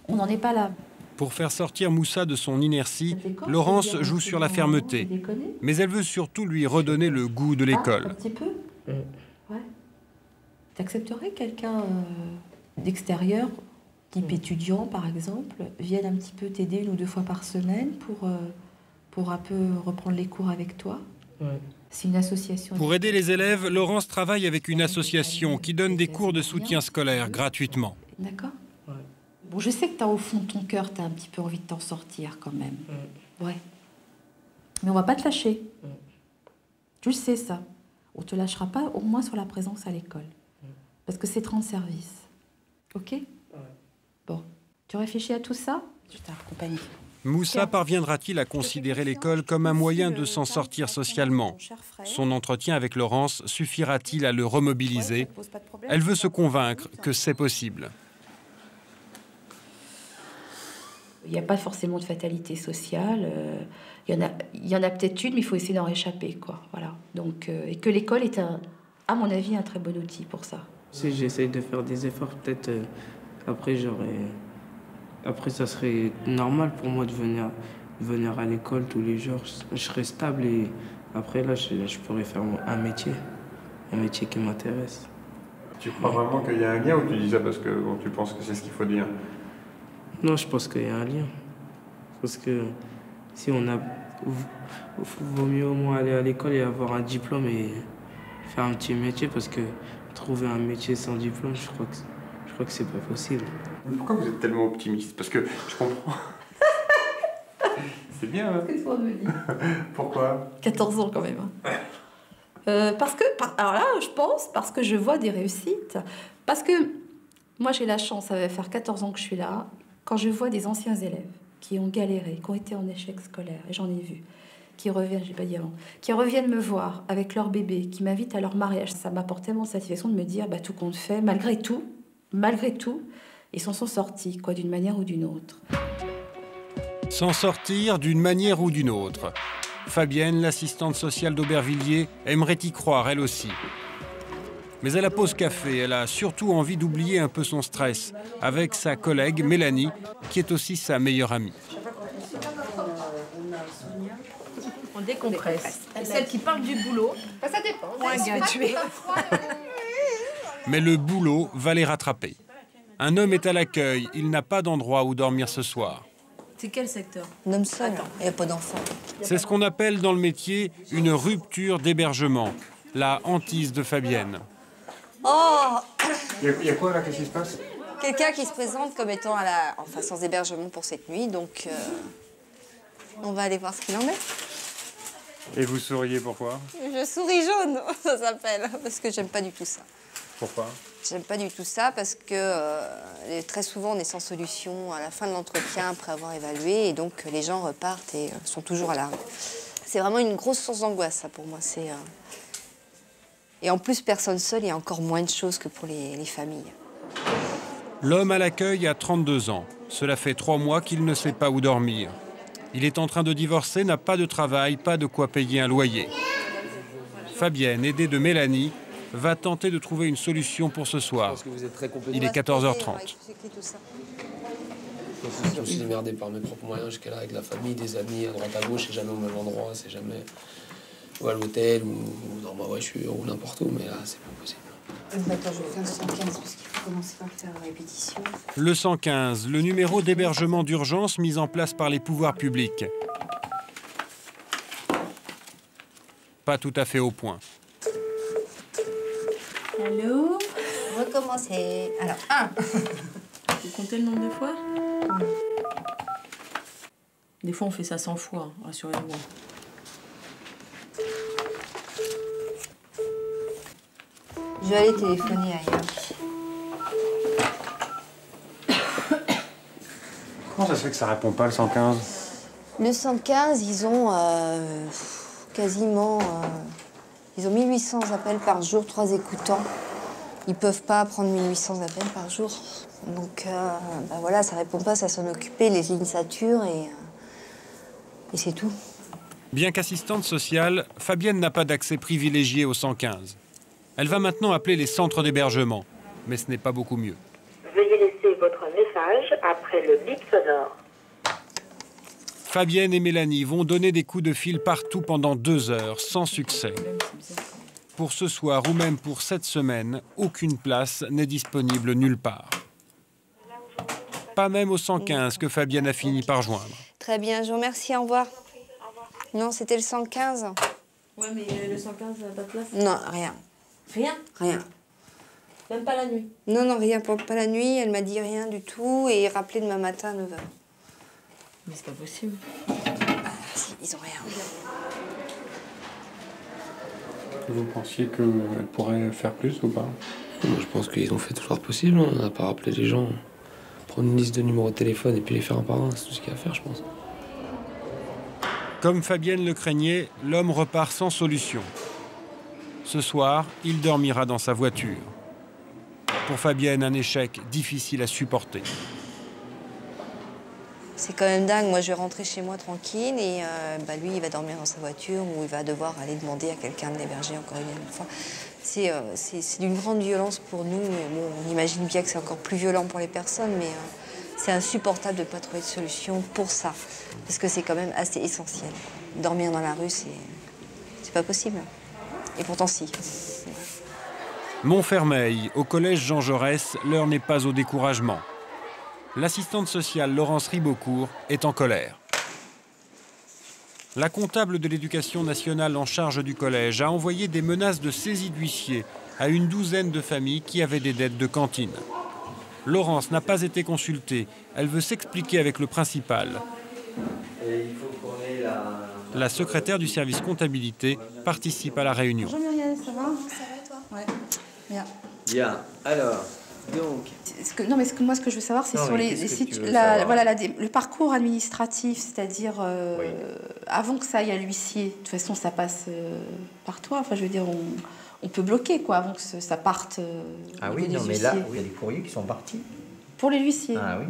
On n'en est pas là. Pour faire sortir Moussa de son inertie, Laurence joue sur la fermeté. Mais elle veut surtout lui redonner le goût de l'école. Un petit peu. Ouais. T'accepterais quelqu'un d'extérieur, type étudiant par exemple, vienne un petit peu t'aider 1 ou 2 fois par semaine pour un peu reprendre les cours avec toi? C'est une association. Pour aider les élèves, Laurence travaille avec une association qui donne des cours de soutien scolaire gratuitement. D'accord. Bon, je sais que au fond de ton cœur, tu as un petit peu envie de t'en sortir quand même. Ouais. Mais on va pas te lâcher. Tu le sais, ça. On te lâchera pas, au moins sur la présence à l'école. Parce que c'est te rendre service. OK? Bon. Tu réfléchis à tout ça? Je t'accompagne. Moussa parviendra-t-il à considérer l'école comme un moyen de s'en sortir socialement? Son entretien avec Laurence suffira-t-il à le remobiliser? Elle veut se convaincre que c'est possible. Il n'y a pas forcément de fatalité sociale. Il y en a peut-être une, mais il faut essayer d'en réchapper, quoi. Voilà. Donc, et que l'école est, à mon avis, un très bon outil pour ça. Si j'essaye de faire des efforts, peut-être après, ça serait normal pour moi de venir à l'école tous les jours. Je serais stable et après, là, je pourrais faire un métier qui m'intéresse. Tu crois vraiment qu'il y a un lien ou tu dis ça parce que bon, tu penses que c'est ce qu'il faut dire? Non, je pense qu'il y a un lien. Parce que si on a... vaut mieux au moins aller à l'école et avoir un diplôme et faire un petit métier parce que trouver un métier sans diplôme, je crois que c'est pas possible. Pourquoi vous êtes tellement optimiste? Parce que je comprends. C'est bien, hein? Qu'est-ce qu'on me dit? Pourquoi? 14 ans quand même. Alors là, je pense, parce que je vois des réussites. Parce que moi, j'ai la chance, ça va faire 14 ans que je suis là, quand je vois des anciens élèves qui ont galéré, qui ont été en échec scolaire, et j'en ai vu, qui reviennent, j'ai pas dit avant, qui reviennent me voir avec leur bébé, qui m'invitent à leur mariage, ça m'apporte tellement de satisfaction de me dire, bah, tout compte fait, malgré tout, ils s'en sont sortis, quoi, d'une manière ou d'une autre. S'en sortir d'une manière ou d'une autre. Fabienne, l'assistante sociale d'Aubervilliers, aimerait y croire, elle aussi. Mais à la pause café, elle a surtout envie d'oublier un peu son stress avec sa collègue Mélanie, qui est aussi sa meilleure amie. On décompresse. Et celle qui parle du boulot, ça dépend. moins gratuit. Mais le boulot va les rattraper. Un homme est à l'accueil, il n'a pas d'endroit où dormir ce soir. C'est quel secteur? Un homme seul, il n'y a pas d'enfant. C'est ce qu'on appelle dans le métier une rupture d'hébergement, la hantise de Fabienne. Oh! Il y a quoi là? Qu'est-ce qui se passe? Quelqu'un qui se présente comme étant sans hébergement pour cette nuit, donc on va aller voir ce qu'il en est. Et vous souriez pourquoi? Je souris jaune, ça s'appelle, parce que j'aime pas du tout ça. Pourquoi? J'aime pas du tout ça parce que très souvent on est sans solution à la fin de l'entretien après avoir évalué et donc les gens repartent et sont toujours à la rue. C'est vraiment une grosse source d'angoisse ça pour moi. Et en plus personne seule, il y a encore moins de choses que pour les familles. L'homme à l'accueil a 32 ans. Cela fait 3 mois qu'il ne sait pas où dormir. Il est en train de divorcer, n'a pas de travail, pas de quoi payer un loyer. Fabienne, aidée de Mélanie, va tenter de trouver une solution pour ce soir. Il est 14h30. Je me suis démerdé par mes propres moyens jusqu'à là avec la famille, des amis, à droite à gauche, c'est jamais au même endroit, c'est jamais ou à l'hôtel ou dans ma voiture ou n'importe où, mais là c'est pas possible. Attends, je vais faire le 115 parce qu'il faut commencer par faire la répétition. Le 115, le numéro d'hébergement d'urgence mis en place par les pouvoirs publics. Pas tout à fait au point. Allô? Recommencer. Alors, 1. Vous comptez le nombre de fois? Des fois, on fait ça 100 fois, rassurez-moi. Je vais aller téléphoner ailleurs. Comment ça se fait que ça répond pas le 115? Le 115, ils ont quasiment... ils ont 1800 appels par jour, 3 écoutants. Ils peuvent pas prendre 1800 appels par jour. Donc, bah voilà, ça répond pas, ça s'en occuper, les lignes saturent et c'est tout. Bien qu'assistante sociale, Fabienne n'a pas d'accès privilégié au 115. Elle va maintenant appeler les centres d'hébergement, mais ce n'est pas beaucoup mieux. Veuillez laisser votre message après le bip sonore. Fabienne et Mélanie vont donner des coups de fil partout pendant 2 heures, sans succès. Pour ce soir ou même pour cette semaine, aucune place n'est disponible nulle part. Pas même au 115 que Fabienne a fini par joindre. Très bien, je vous remercie, au revoir. Non, c'était le 115. Ouais, mais le 115 n'a pas de place. Non, rien. Rien? Rien. Même pas la nuit? Non, non, rien, pas la nuit, elle m'a dit rien du tout et rappelé demain matin à 9h. Mais c'est pas possible. Si, ils ont rien. Vous pensiez qu'elle pourrait faire plus ou pas? Moi, je pense qu'ils ont fait tout leur possible. On n'a pas rappelé les gens. Prendre une liste de numéros de téléphone et puis les faire un par un, c'est tout ce qu'il y a à faire, je pense. Comme Fabienne le craignait, l'homme repart sans solution. Ce soir, il dormira dans sa voiture. Pour Fabienne, un échec difficile à supporter. C'est quand même dingue. Moi, je vais rentrer chez moi tranquille et lui, il va dormir dans sa voiture ou il va devoir aller demander à quelqu'un de l'héberger encore une fois. C'est d'une grande violence pour nous. Bon, on imagine bien que c'est encore plus violent pour les personnes, mais c'est insupportable de ne pas trouver de solution pour ça. Parce que c'est quand même assez essentiel. Dormir dans la rue, c'est pas possible. Et pourtant, si. Montfermeil, au collège Jean Jaurès, l'heure n'est pas au découragement. L'assistante sociale Laurence Ribocourt est en colère. La comptable de l'éducation nationale en charge du collège a envoyé des menaces de saisie d'huissier à une douzaine de familles qui avaient des dettes de cantine. Laurence n'a pas été consultée. Elle veut s'expliquer avec le principal. La secrétaire du service comptabilité participe à la réunion. Bonjour Muriel, ça va? Ça va et toi? Ouais, bien. Bien, alors, donc... Moi, ce que je veux savoir, c'est sur le parcours administratif, c'est-à-dire avant que ça aille à l'huissier. De toute façon, ça passe par toi. Enfin, je veux dire, on peut bloquer, quoi, avant que ça parte. Ah oui, non, mais là, il y a des courriers qui sont partis. Pour les huissiers. Ah oui,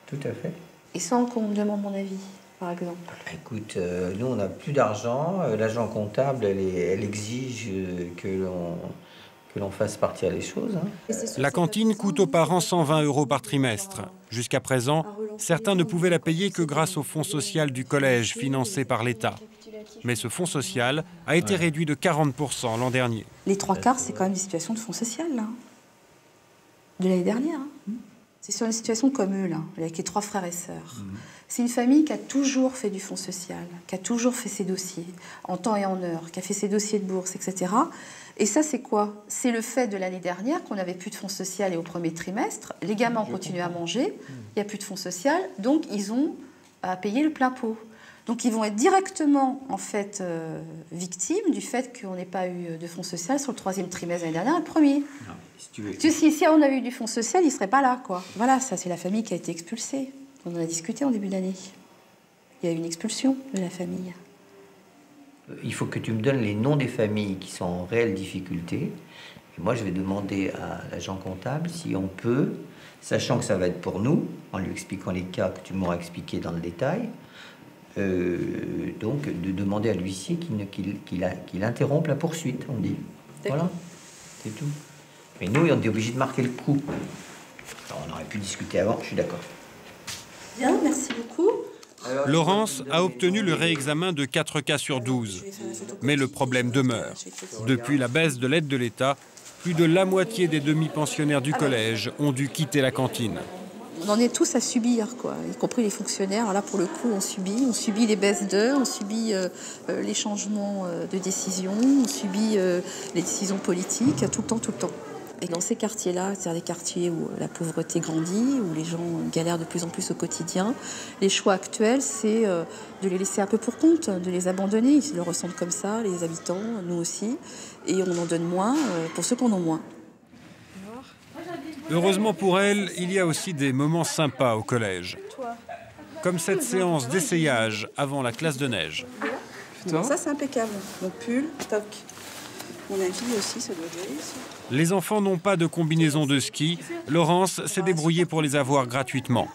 tout à fait. Et sans qu'on me demande mon avis, par exemple. Écoute, nous, on n'a plus d'argent. L'agent comptable, elle exige que l'on fasse partir les choses. Hein. La cantine coûte aux parents 120 € par trimestre. Jusqu'à présent, certains ne pouvaient la payer que grâce au fonds social du collège financé par l'État. Mais ce fonds social a été réduit de 40% l'an dernier. Les 3/4, c'est quand même des situations de fonds social, là. De l'année dernière. Hein. C'est sur une situation comme eux, là, avec les 3 frères et sœurs. C'est une famille qui a toujours fait du fonds social, qui a toujours fait ses dossiers, en temps et en heure, qui a fait ses dossiers de bourse, etc. Et ça, c'est quoi? C'est le fait de l'année dernière qu'on n'avait plus de fonds social et au premier trimestre, les gamins ont continué à manger, il n'y a plus de fonds social, donc ils ont à payer le plein pot. Donc ils vont être directement, en fait, victimes du fait qu'on n'ait pas eu de fonds social sur le 3e trimestre l'année dernière et le premier. Non, Si on avait eu du fonds social, ils ne seraient pas là, quoi. Voilà, ça, c'est la famille qui a été expulsée. On en a discuté en début d'année. Il y a eu une expulsion de la famille. Il faut que tu me donnes les noms des familles qui sont en réelle difficulté. Et moi, je vais demander à l'agent comptable si on peut, sachant que ça va être pour nous, en lui expliquant les cas que tu m'auras expliqués dans le détail, donc de demander à l'huissier qu'il interrompe la poursuite, on dit. Voilà, c'est tout. Mais nous, on est obligé de marquer le coup. Alors, on aurait pu discuter avant, je suis d'accord. Bien, merci beaucoup. Laurence a obtenu le réexamen de 4 cas sur 12. Mais le problème demeure. Depuis la baisse de l'aide de l'État, plus de la moitié des demi-pensionnaires du collège ont dû quitter la cantine. On en est tous à subir, quoi, y compris les fonctionnaires. Alors là, pour le coup, on subit les baisses d'heures, on subit les changements de décision, on subit les décisions politiques, tout le temps. Et dans ces quartiers-là, c'est-à-dire des quartiers où la pauvreté grandit, où les gens galèrent de plus en plus au quotidien, les choix actuels, c'est de les laisser un peu pour compte, de les abandonner. Ils le ressentent comme ça, les habitants, nous aussi. Et on en donne moins pour ceux qui en ont moins. Heureusement pour elle, il y a aussi des moments sympas au collège. Comme cette séance d'essayage avant la classe de neige. Bon, ça, c'est impeccable. Mon pull, toc. Mon habit aussi, ça doit aller. Les enfants n'ont pas de combinaison de ski. Laurence s'est débrouillée pour les avoir gratuitement.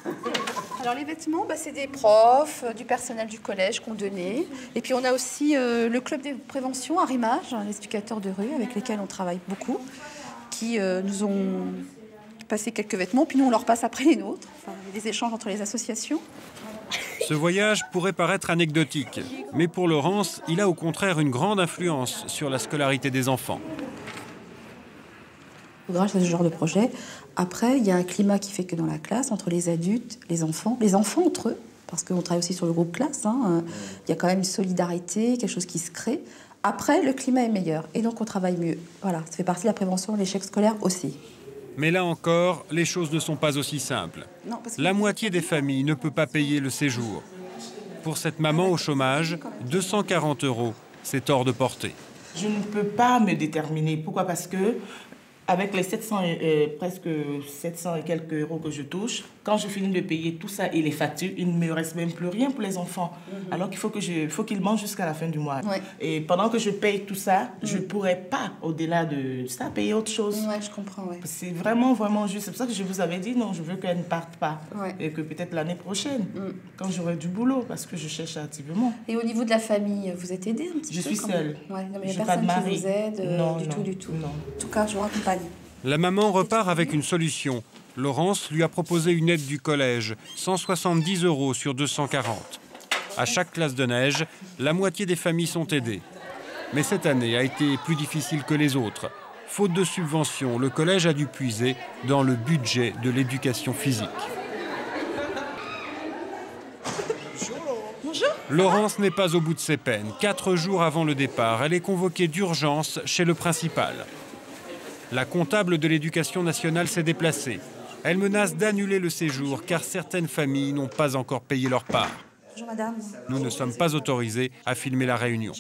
Alors les vêtements, c'est des profs, du personnel du collège qu'on donnait. Et puis on a aussi le club de prévention à Rimage, les éducateurs de rue avec lesquels on travaille beaucoup, qui nous ont passer quelques vêtements, puis nous, on leur passe après les nôtres. Enfin, il y a des échanges entre les associations. Ce voyage pourrait paraître anecdotique, mais pour Laurence, il a au contraire une grande influence sur la scolarité des enfants. Grâce à ce genre de projet, après, il y a un climat qui fait que dans la classe, entre les adultes, les enfants entre eux, parce qu'on travaille aussi sur le groupe classe, il y a quand même une solidarité, quelque chose qui se crée. Après, le climat est meilleur et donc on travaille mieux. Voilà, ça fait partie de la prévention de l'échec scolaire aussi. Mais là encore, les choses ne sont pas aussi simples. Non, parce que La moitié des familles ne peut pas payer le séjour. Pour cette maman au chômage, 240 €, c'est hors de portée. Je ne peux pas me déterminer. Pourquoi? Parce que avec les 700 presque 700 et quelques euros que je touche, quand je finis de payer tout ça et les factures, il ne me reste même plus rien pour les enfants. Alors qu'il faut qu'ils mangent jusqu'à la fin du mois. Ouais. Et pendant que je paye tout ça, je ne pourrais pas, au-delà de ça, payer autre chose. Ouais, je comprends, ouais. C'est vraiment, vraiment juste. C'est pour ça que je vous avais dit, non, je veux qu'elle ne parte pas. Ouais. Et que peut-être l'année prochaine, quand j'aurai du boulot, parce que je cherche activement. Et au niveau de la famille, vous êtes aidée un petit peu? Je suis seule. Ouais, non, mais il Je n'y a n'ai pas de personne qui mari. vous aide Non, du tout. non. En tout cas, je vous raccompagne. La maman repart avec une solution. Laurence lui a proposé une aide du collège, 170 € sur 240. À chaque classe de neige, la moitié des familles sont aidées. Mais cette année a été plus difficile que les autres. Faute de subventions, le collège a dû puiser dans le budget de l'éducation physique. Bonjour. Laurence n'est pas au bout de ses peines. 4 jours avant le départ, elle est convoquée d'urgence chez le principal. La comptable de l'éducation nationale s'est déplacée. Elle menace d'annuler le séjour car certaines familles n'ont pas encore payé leur part. Bonjour madame. Nous ne sommes pas autorisés à filmer la réunion.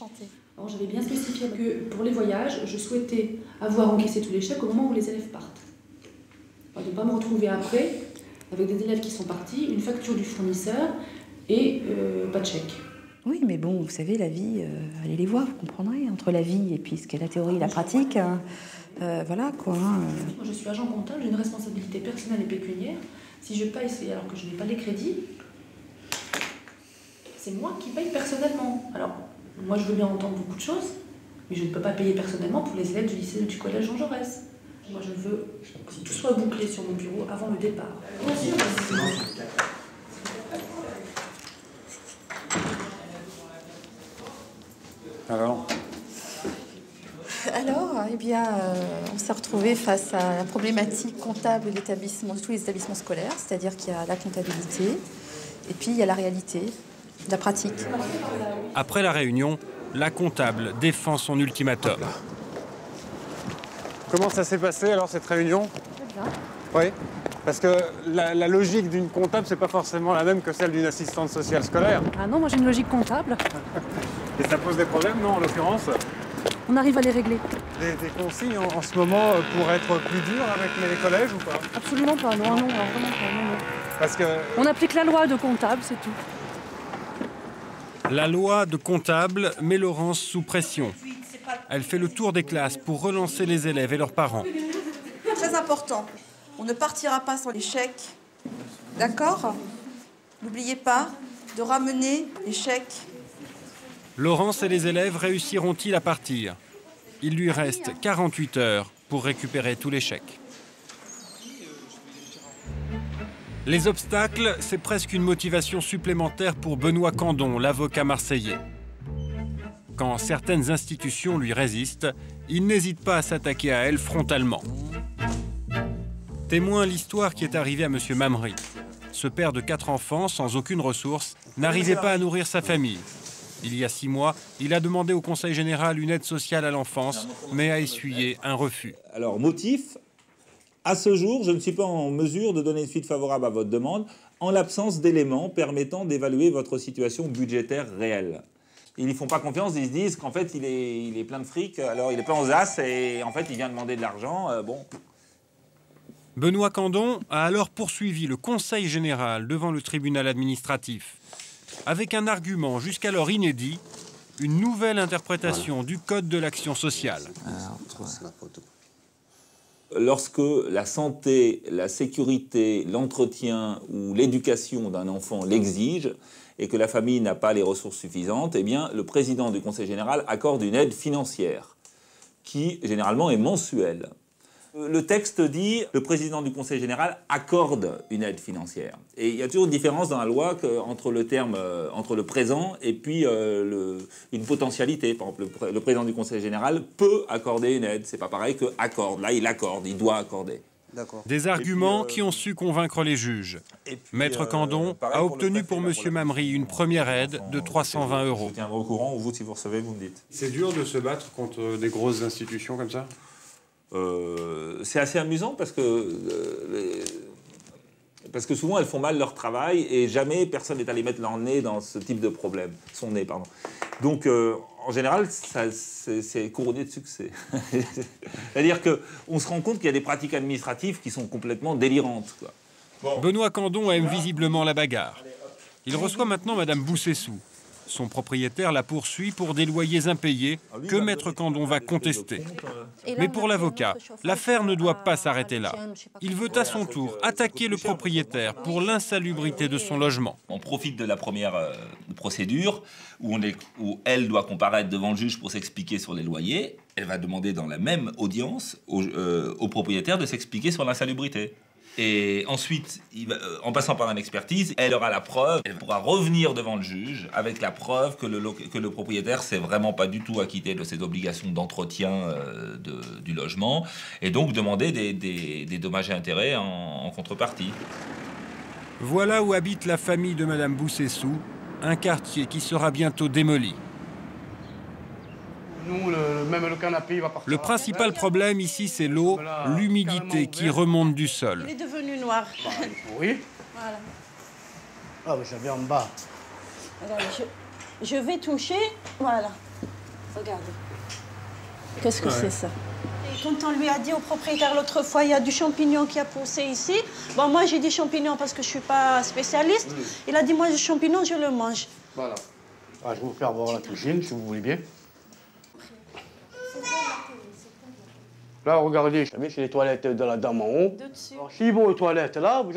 J'avais bien spécifié que pour les voyages, je souhaitais avoir encaissé tous les chèques au moment où les élèves partent. De ne pas me retrouver après avec des élèves qui sont partis, une facture du fournisseur et pas de chèque. Oui, mais bon, vous savez, la vie, allez les voir, vous comprendrez, entre la vie et puis ce qu'est la théorie et la pratique. Voilà quoi. Moi, je suis agent comptable, j'ai une responsabilité personnelle et pécuniaire. Si je paye alors que je n'ai pas les crédits, c'est moi qui paye personnellement. Alors, moi, je veux bien entendre beaucoup de choses, mais je ne peux pas payer personnellement pour les élèves du lycée ou du collège Jean Jaurès. Moi, je veux que tout soit bouclé sur mon bureau avant le départ. Alors, eh bien, on s'est retrouvé face à la problématique comptable de tous les établissements scolaires, c'est-à-dire qu'il y a la comptabilité et puis il y a la réalité, la pratique. Après la réunion, la comptable défend son ultimatum. Comment ça s'est passé alors cette réunion? Très bien. Oui, parce que la logique d'une comptable, c'est pas forcément la même que celle d'une assistante sociale scolaire. Ah non, moi j'ai une logique comptable. Et ça pose des problèmes, non, en l'occurrence? On arrive à les régler. Des consignes en ce moment pour être plus dur avec les collèges ou pas? Absolument pas, non, alors vraiment pas, non. Parce que... On applique la loi de comptable, c'est tout. La loi de comptable met Laurence sous pression. Elle fait le tour des classes pour relancer les élèves et leurs parents. Très important. On ne partira pas sans les chèques. D'accord? N'oubliez pas de ramener les chèques. Laurence et les élèves réussiront-ils à partir? Il lui reste 48 heures pour récupérer tous les chèques. Les obstacles, c'est presque une motivation supplémentaire pour Benoît Candon, l'avocat marseillais. Quand certaines institutions lui résistent, il n'hésite pas à s'attaquer à elles frontalement. Témoin l'histoire qui est arrivée à M. Mamry. Ce père de 4 enfants, sans aucune ressource, n'arrivait pas à nourrir sa famille. Il y a 6 mois, il a demandé au Conseil général une aide sociale à l'enfance, mais a essuyé un refus. Alors, motif, à ce jour, je ne suis pas en mesure de donner une suite favorable à votre demande en l'absence d'éléments permettant d'évaluer votre situation budgétaire réelle. Ils n'y font pas confiance, ils se disent qu'en fait, il est plein de fric, alors il est plein aux as et en fait, il vient demander de l'argent, bon... Benoît Candon a alors poursuivi le Conseil général devant le tribunal administratif, avec un argument jusqu'alors inédit, une nouvelle interprétation du Code de l'action sociale. Lorsque la santé, la sécurité, l'entretien ou l'éducation d'un enfant l'exige et que la famille n'a pas les ressources suffisantes, eh bien, le président du Conseil général accorde une aide financière qui, généralement, est mensuelle. Le texte dit le président du Conseil général accorde une aide financière. Et il y a toujours une différence dans la loi entre le terme, entre le présent et puis une potentialité. Par exemple, le président du Conseil général peut accorder une aide. C'est pas pareil que accorde. Là, il accorde, il doit accorder. Des arguments qui ont su convaincre les juges. Maître Candon a obtenu pour M. Mamry une première aide de 320 €. Je tiendrai au courant, ou vous, si vous recevez, vous me dites. C'est dur de se battre contre des grosses institutions comme ça? C'est assez amusant parce que souvent elles font mal leur travail et jamais personne n'est allé mettre leur nez dans ce type de problème. Son nez, pardon. Donc en général, c'est couronné de succès. C'est-à-dire qu'on se rend compte qu'il y a des pratiques administratives qui sont complètement délirantes, quoi. Bon. Benoît Candon aime visiblement la bagarre. Il reçoit maintenant Madame Boussessou. Son propriétaire la poursuit pour des loyers impayés que Maître Candon va contester. Mais pour l'avocat, l'affaire ne doit pas s'arrêter là. Il veut à son tour attaquer le propriétaire pour l'insalubrité de son logement. On profite de la première procédure où elle doit comparaître devant le juge pour s'expliquer sur les loyers. Elle va demander dans la même audience au propriétaire de s'expliquer sur l'insalubrité. Et ensuite, en passant par une expertise, elle aura la preuve, elle pourra revenir devant le juge avec la preuve que le propriétaire s'est vraiment pas du tout acquitté de ses obligations d'entretien du logement et donc demander des dommages et intérêts en contrepartie. Voilà où habite la famille de Madame Boussessou, un quartier qui sera bientôt démoli. Nous, même le canapé, il va partir. Le principal problème ici, c'est l'eau, l'humidité qui remonte du sol. Il est devenu noir. Oui. Voilà. Ah, mais j'avais en bas. Regardez, je vais toucher. Voilà. Regardez. Qu'est-ce que c'est ça? Et quand on lui a dit au propriétaire l'autre fois, il y a du champignon qui a poussé ici. Bon, moi, j'ai dit champignon parce que je ne suis pas spécialiste. Oui. Il a dit, moi, le champignon, je le mange. Voilà. Ah, je vais vous faire voir la cuisine, si vous voulez bien. Là, regardez, c'est les toilettes de la dame en haut. Alors, s'ils vont aux toilettes, là, vous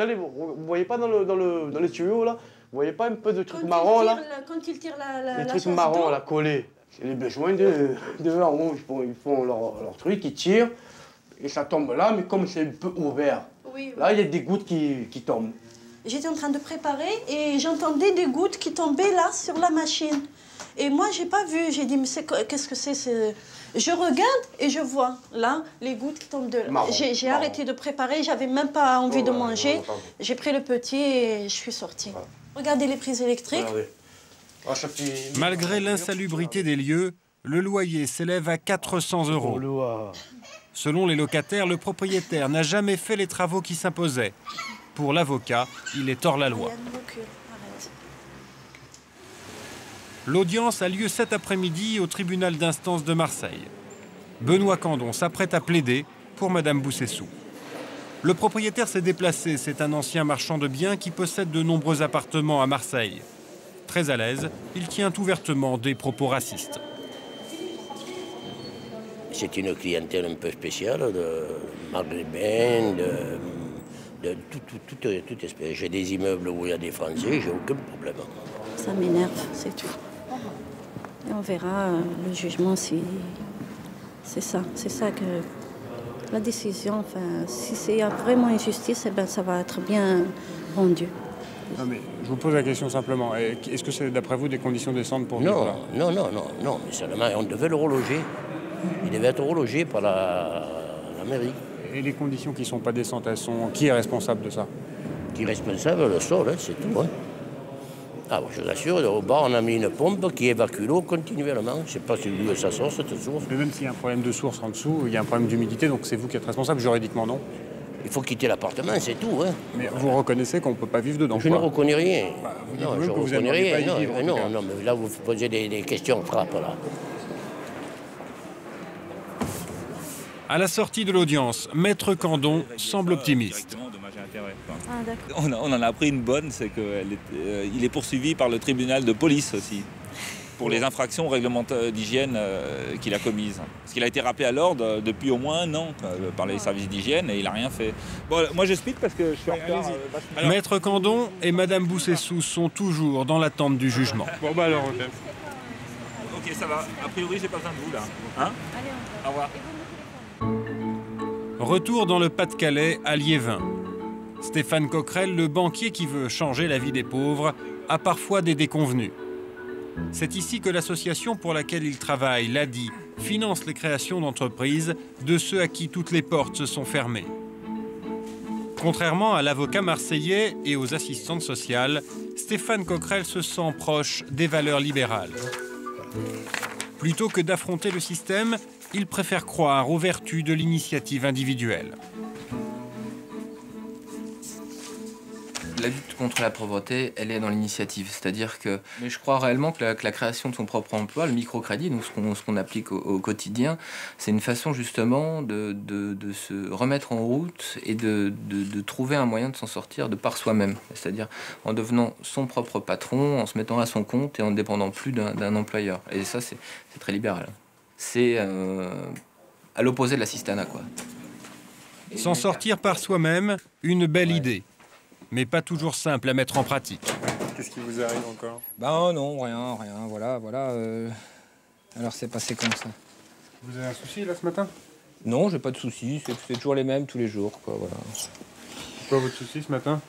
voyez pas dans les tuyaux, là, vous voyez pas un peu de trucs marrons, là? Quand ils tirent les trucs marrons, là, collés. C'est les besoins de en haut, ils font leur truc, ils tirent, et ça tombe là, mais comme c'est un peu ouvert, oui, là, il y a des gouttes qui tombent. J'étais en train de préparer, et j'entendais des gouttes qui tombaient là, sur la machine. Et moi, j'ai pas vu, j'ai dit, mais qu'est-ce que c'est? Je regarde et je vois, là, les gouttes qui tombent de là. J'ai arrêté de préparer, j'avais même pas envie de manger. J'ai pris le petit et je suis sortie. Regardez les prises électriques. Malgré l'insalubrité des lieux, le loyer s'élève à 400 €. Selon les locataires, le propriétaire n'a jamais fait les travaux qui s'imposaient. Pour l'avocat, il est hors la loi. L'audience a lieu cet après-midi au tribunal d'instance de Marseille. Benoît Candon s'apprête à plaider pour Madame Boussessou. Le propriétaire s'est déplacé, c'est un ancien marchand de biens qui possède de nombreux appartements à Marseille. Très à l'aise, il tient ouvertement des propos racistes. C'est une clientèle un peu spéciale, de maghrébins, de toute espèce. J'ai des immeubles où il y a des Français, j'ai aucun problème. Ça m'énerve, c'est tout. Et on verra le jugement si c'est ça que la décision. Enfin, si c'est vraiment injustice, eh ben, ça va être bien rendu. Non, mais je vous pose la question simplement. Est-ce que c'est d'après vous des conditions décentes pour vivre là? Non, mais seulement on devait le reloger. Il devait être relogé par la mairie. Et les conditions qui ne sont pas décentes, elles sont... Qui est responsable de ça? Qui est responsable? Le sol, hein, c'est tout. Hein. Ah, je vous assure, au bas, on a mis une pompe qui évacue l'eau continuellement. Je ne sais pas si d'où ça sort, cette source. Mais même s'il y a un problème de source en dessous, il y a un problème d'humidité, donc c'est vous qui êtes responsable, juridiquement non? Il faut quitter l'appartement, c'est tout. Hein. Mais vous reconnaissez qu'on ne peut pas vivre dedans? Je ne reconnais rien. Non, je ne reconnais rien. Non, mais là, vous posez des questions frappes, là. À la sortie de l'audience, Maître Candon semble optimiste. On en a appris une bonne, c'est qu'il est poursuivi par le tribunal de police aussi, pour les infractions au règlement d'hygiène qu'il a commises. Parce qu'il a été rappelé à l'ordre depuis au moins un an par les services d'hygiène et il n'a rien fait. Bon, moi j'explique parce que je suis en retard. Maître Candon et Madame Boussessou sont toujours dans l'attente du jugement. Bon bah alors, ok, ça va. A priori, j'ai pas besoin de vous là. Hein? Allez, au revoir. Retour dans le Pas-de-Calais, à Liévin. Stéphane Coquerel, le banquier qui veut changer la vie des pauvres, a parfois des déconvenues. C'est ici que l'association pour laquelle il travaille, l'ADI, finance les créations d'entreprises de ceux à qui toutes les portes se sont fermées. Contrairement à l'avocat marseillais et aux assistantes sociales, Stéphane Coquerel se sent proche des valeurs libérales. Plutôt que d'affronter le système, il préfère croire aux vertus de l'initiative individuelle. La lutte contre la pauvreté, elle est dans l'initiative. C'est-à-dire que mais je crois réellement que la création de son propre emploi, le microcrédit, donc ce qu'on applique au quotidien, c'est une façon justement de se remettre en route et de trouver un moyen de s'en sortir de par soi-même. C'est-à-dire en devenant son propre patron, en se mettant à son compte et en ne dépendant plus d'un employeur. Et ça, c'est très libéral. C'est à l'opposé de l'assistanat, quoi. S'en sortir par soi-même, une belle idée. Mais pas toujours simple à mettre en pratique. Qu'est-ce qui vous arrive encore? Ben non, rien, voilà. Alors c'est passé comme ça. Vous avez un souci là ce matin? Non, j'ai pas de soucis, c'est toujours les mêmes tous les jours, quoi, voilà. Pourquoi votre souci ce matin?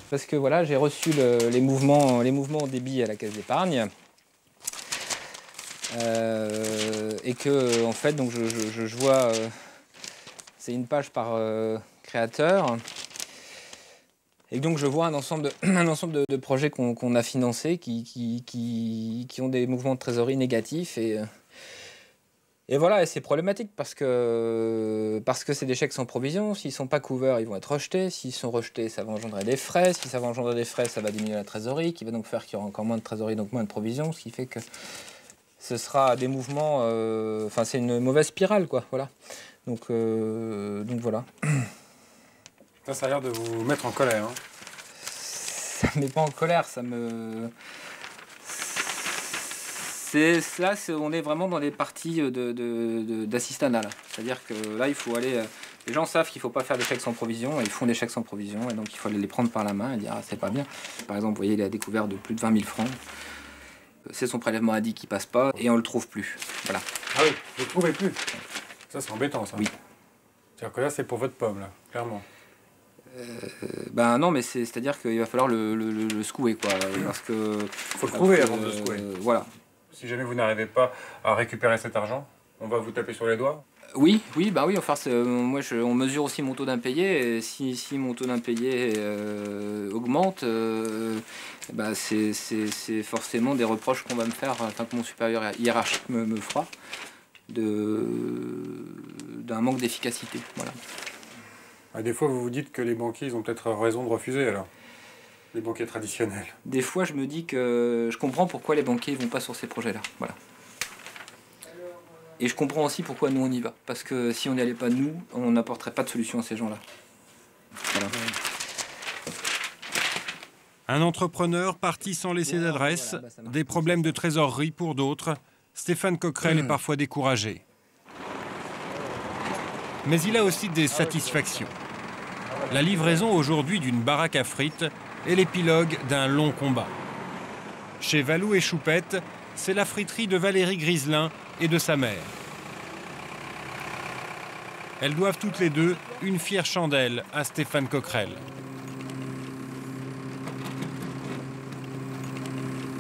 Parce que voilà, j'ai reçu les mouvements au débit à la caisse d'épargne. Et que en fait, donc je vois, c'est une page par créateur. Et donc je vois un ensemble de projets qu'on a financés qui ont des mouvements de trésorerie négatifs. Et voilà, et c'est problématique parce que c'est des chèques sans provision. S'ils ne sont pas couverts, ils vont être rejetés. S'ils sont rejetés, ça va engendrer des frais. Si ça va engendrer des frais, ça va diminuer la trésorerie, qui va donc faire qu'il y aura encore moins de trésorerie, donc moins de provisions, ce qui fait que ce sera des mouvements... Enfin, c'est une mauvaise spirale, quoi, voilà. Donc voilà. Ça a l'air de vous mettre en colère. Hein. Ça me met pas en colère, ça me... Là, on est vraiment dans des parties d'assistanat. C'est-à-dire que là, il faut aller... Les gens savent qu'il ne faut pas faire des chèques sans provision, et ils font des chèques sans provision, et donc il faut aller les prendre par la main et dire ah, c'est pas bien. Par exemple, vous voyez, il a découvert de plus de 20 000 francs. C'est son prélèvement ADI qui passe pas, et on le trouve plus. Voilà. Ah oui, vous le trouvez plus? Ça, c'est embêtant, ça. Oui. C'est-à-dire que là, c'est pour votre pomme, là, clairement. Ben non, mais c'est-à-dire qu'il va falloir le secouer, quoi. Parce que... Faut le trouver avant de le secouer. Voilà. Si jamais vous n'arrivez pas à récupérer cet argent, on va vous taper sur les doigts? Oui, enfin, moi on mesure aussi mon taux d'impayé, et si mon taux d'impayé augmente, bah c'est forcément des reproches qu'on va me faire, enfin que mon supérieur hiérarchique me fera, d'un manque d'efficacité. Voilà. Des fois, vous vous dites que les banquiers, ils ont peut-être raison de refuser, alors? Les banquiers traditionnels. Des fois, je me dis que je comprends pourquoi les banquiers ne vont pas sur ces projets-là. Voilà. Et je comprends aussi pourquoi nous, on y va. Parce que si on n'y allait pas, nous, on n'apporterait pas de solution à ces gens-là. Voilà. Un entrepreneur parti sans laisser d'adresse, des problèmes de trésorerie pour d'autres, Stéphane Coquerel est parfois découragé. Mais il a aussi des satisfactions. La livraison aujourd'hui d'une baraque à frites est l'épilogue d'un long combat. Chez Valou et Choupette, c'est la friterie de Valérie Griselin et de sa mère. Elles doivent toutes les deux une fière chandelle à Stéphane Coquerel.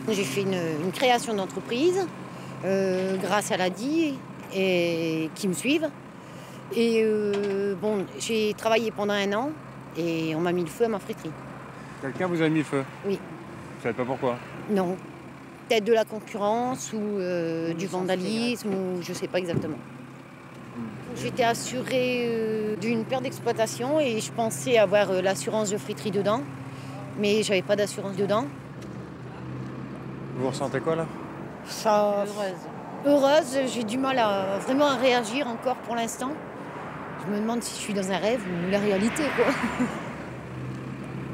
J'ai fait une création d'entreprise grâce à l'ADI et qui me suivent. Et bon, j'ai travaillé pendant 1 an et on m'a mis le feu à ma friterie. Quelqu'un vous a mis le feu? Oui. Vous savez pas pourquoi? Non. Peut-être de la concurrence ou du vandalisme ou je sais pas exactement. J'étais assurée d'une perte d'exploitation et je pensais avoir l'assurance de friterie dedans, mais j'avais pas d'assurance dedans. Vous ressentez quoi là? Ça... Heureuse, j'ai du mal vraiment à réagir encore pour l'instant. Je me demande si je suis dans un rêve ou la réalité, quoi.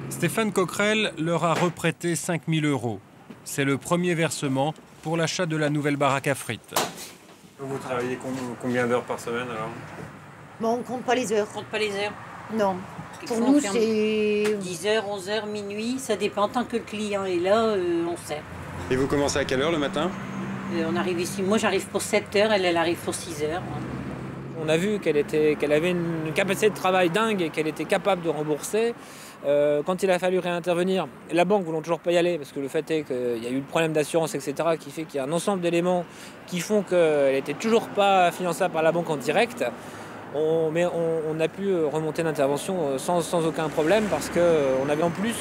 Stéphane Coquerel leur a reprêté 5 000 €. C'est le premier versement pour l'achat de la nouvelle baraque à frites. Vous travaillez combien d'heures par semaine alors? Bon, on compte pas les heures. On compte pas les heures? Non. Pour nous, c'est... 10h, 11h, minuit, ça dépend. Tant que le client est là, on sert. Et vous commencez à quelle heure le matin? On arrive ici, moi j'arrive pour 7h, elle arrive pour 6h. On a vu qu'elle avait une capacité de travail dingue et qu'elle était capable de rembourser. Quand il a fallu réintervenir, la banque ne voulant toujours pas y aller, parce que le fait est qu'il y a eu le problème d'assurance, etc., qui fait qu'il y a un ensemble d'éléments qui font qu'elle n'était toujours pas finançable par la banque en direct. Mais on a pu remonter l'intervention sans aucun problème, parce qu'on avait en plus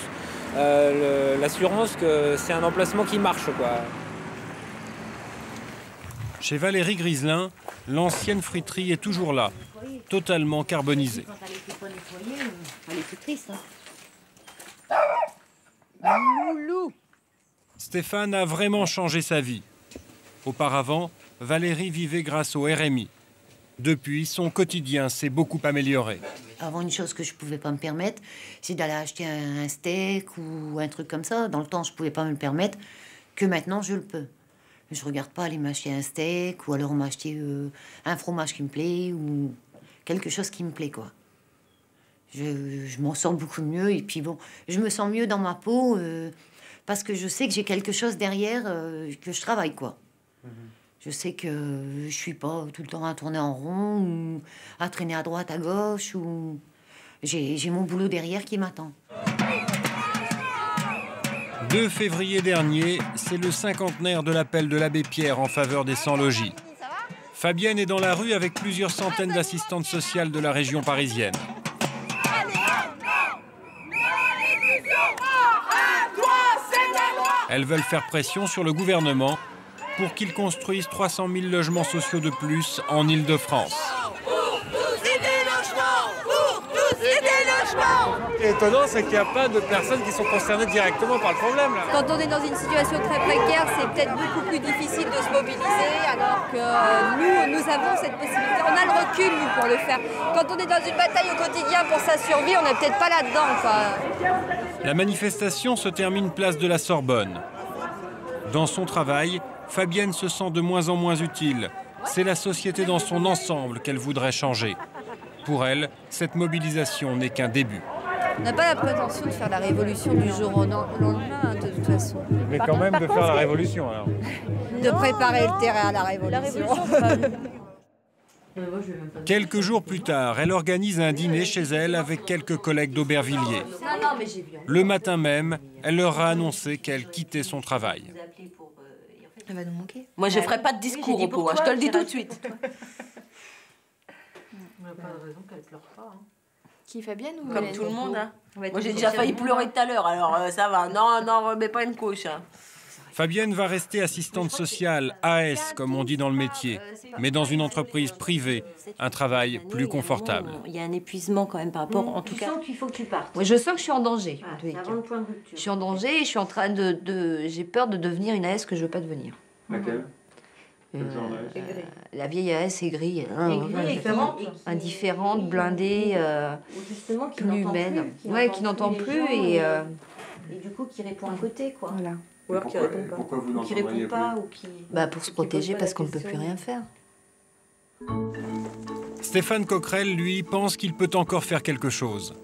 l'assurance que c'est un emplacement qui marche, quoi. Chez Valérie Griselin, l'ancienne friterie est toujours là, totalement carbonisée. Elle est triste. Stéphane a vraiment changé sa vie. Auparavant, Valérie vivait grâce au RMI. Depuis, son quotidien s'est beaucoup amélioré. Avant, une chose que je ne pouvais pas me permettre, c'est d'aller acheter un steak ou un truc comme ça. Dans le temps, je ne pouvais pas me le permettre, que maintenant, je le peux. Je ne regarde pas aller m'acheter un steak ou alors m'acheter un fromage qui me plaît ou quelque chose qui me plaît, quoi. Je m'en sens beaucoup mieux et puis bon, je me sens mieux dans ma peau parce que je sais que j'ai quelque chose derrière, que je travaille, quoi. Je sais que je suis pas tout le temps à tourner en rond ou à traîner à droite, à gauche, ou j'ai mon boulot derrière qui m'attend. 2 février dernier, c'est le 50aire de l'appel de l'abbé Pierre en faveur des sans-logis. Fabienne est dans la rue avec plusieurs centaines d'assistantes sociales de la région parisienne. Elles veulent faire pression sur le gouvernement pour qu'il construise 300 000 logements sociaux de plus en Île-de-France. Ce qui est étonnant, c'est qu'il n'y a pas de personnes qui sont concernées directement par le problème. Là. Quand on est dans une situation très précaire, c'est peut-être beaucoup plus difficile de se mobiliser, alors que nous avons cette possibilité. On a le recul, nous, pour le faire. Quand on est dans une bataille au quotidien pour sa survie, on n'est peut-être pas là-dedans, quoi. La manifestation se termine place de la Sorbonne. Dans son travail, Fabienne se sent de moins en moins utile. C'est la société dans son ensemble qu'elle voudrait changer. Pour elle, cette mobilisation n'est qu'un début. On n'a pas la prétention de faire la révolution du jour au lendemain, de toute façon. Mais quand même de faire la révolution, alors. De préparer le terrain à la révolution. Quelques jours plus tard, elle organise un dîner chez elle avec quelques collègues d'Aubervilliers. Le matin même, elle leur a annoncé qu'elle quittait son travail. Elle va nous manquer. Moi, je ne ferai pas de discours au pot, je te le dis tout de suite. On n'a pas de raison qu'elle ne pleure pas. Hein. Qui, Fabienne ou Comme tout le monde. Hein. Moi, j'ai déjà failli pleurer tout à l'heure, alors ça va. Non, remets pas une couche. Hein. Fabienne va rester assistante sociale, AS, comme on dit dans le métier, mais dans une entreprise privée, un travail plus confortable. Il y a un épuisement quand même par rapport, en tout cas. Tu sens qu'il faut que tu partes. Oui, je sens que je suis en danger. C'est avant le point de rupture. Je suis en danger et je suis en train j'ai peur de devenir une AS que je ne veux pas devenir. Laquelle La vieille AS aigrie. Indifférente, blindée, justement, qui plus humaine. Ouais, qui n'entend plus et du coup qui répond à côté, quoi. Voilà. Ou alors qui répond pas. Pourquoi vous ou qui répond pas, ou qui... Bah pour se protéger parce qu'on ne peut plus rien faire. Stéphane Coquerel, lui, pense qu'il peut encore faire quelque chose.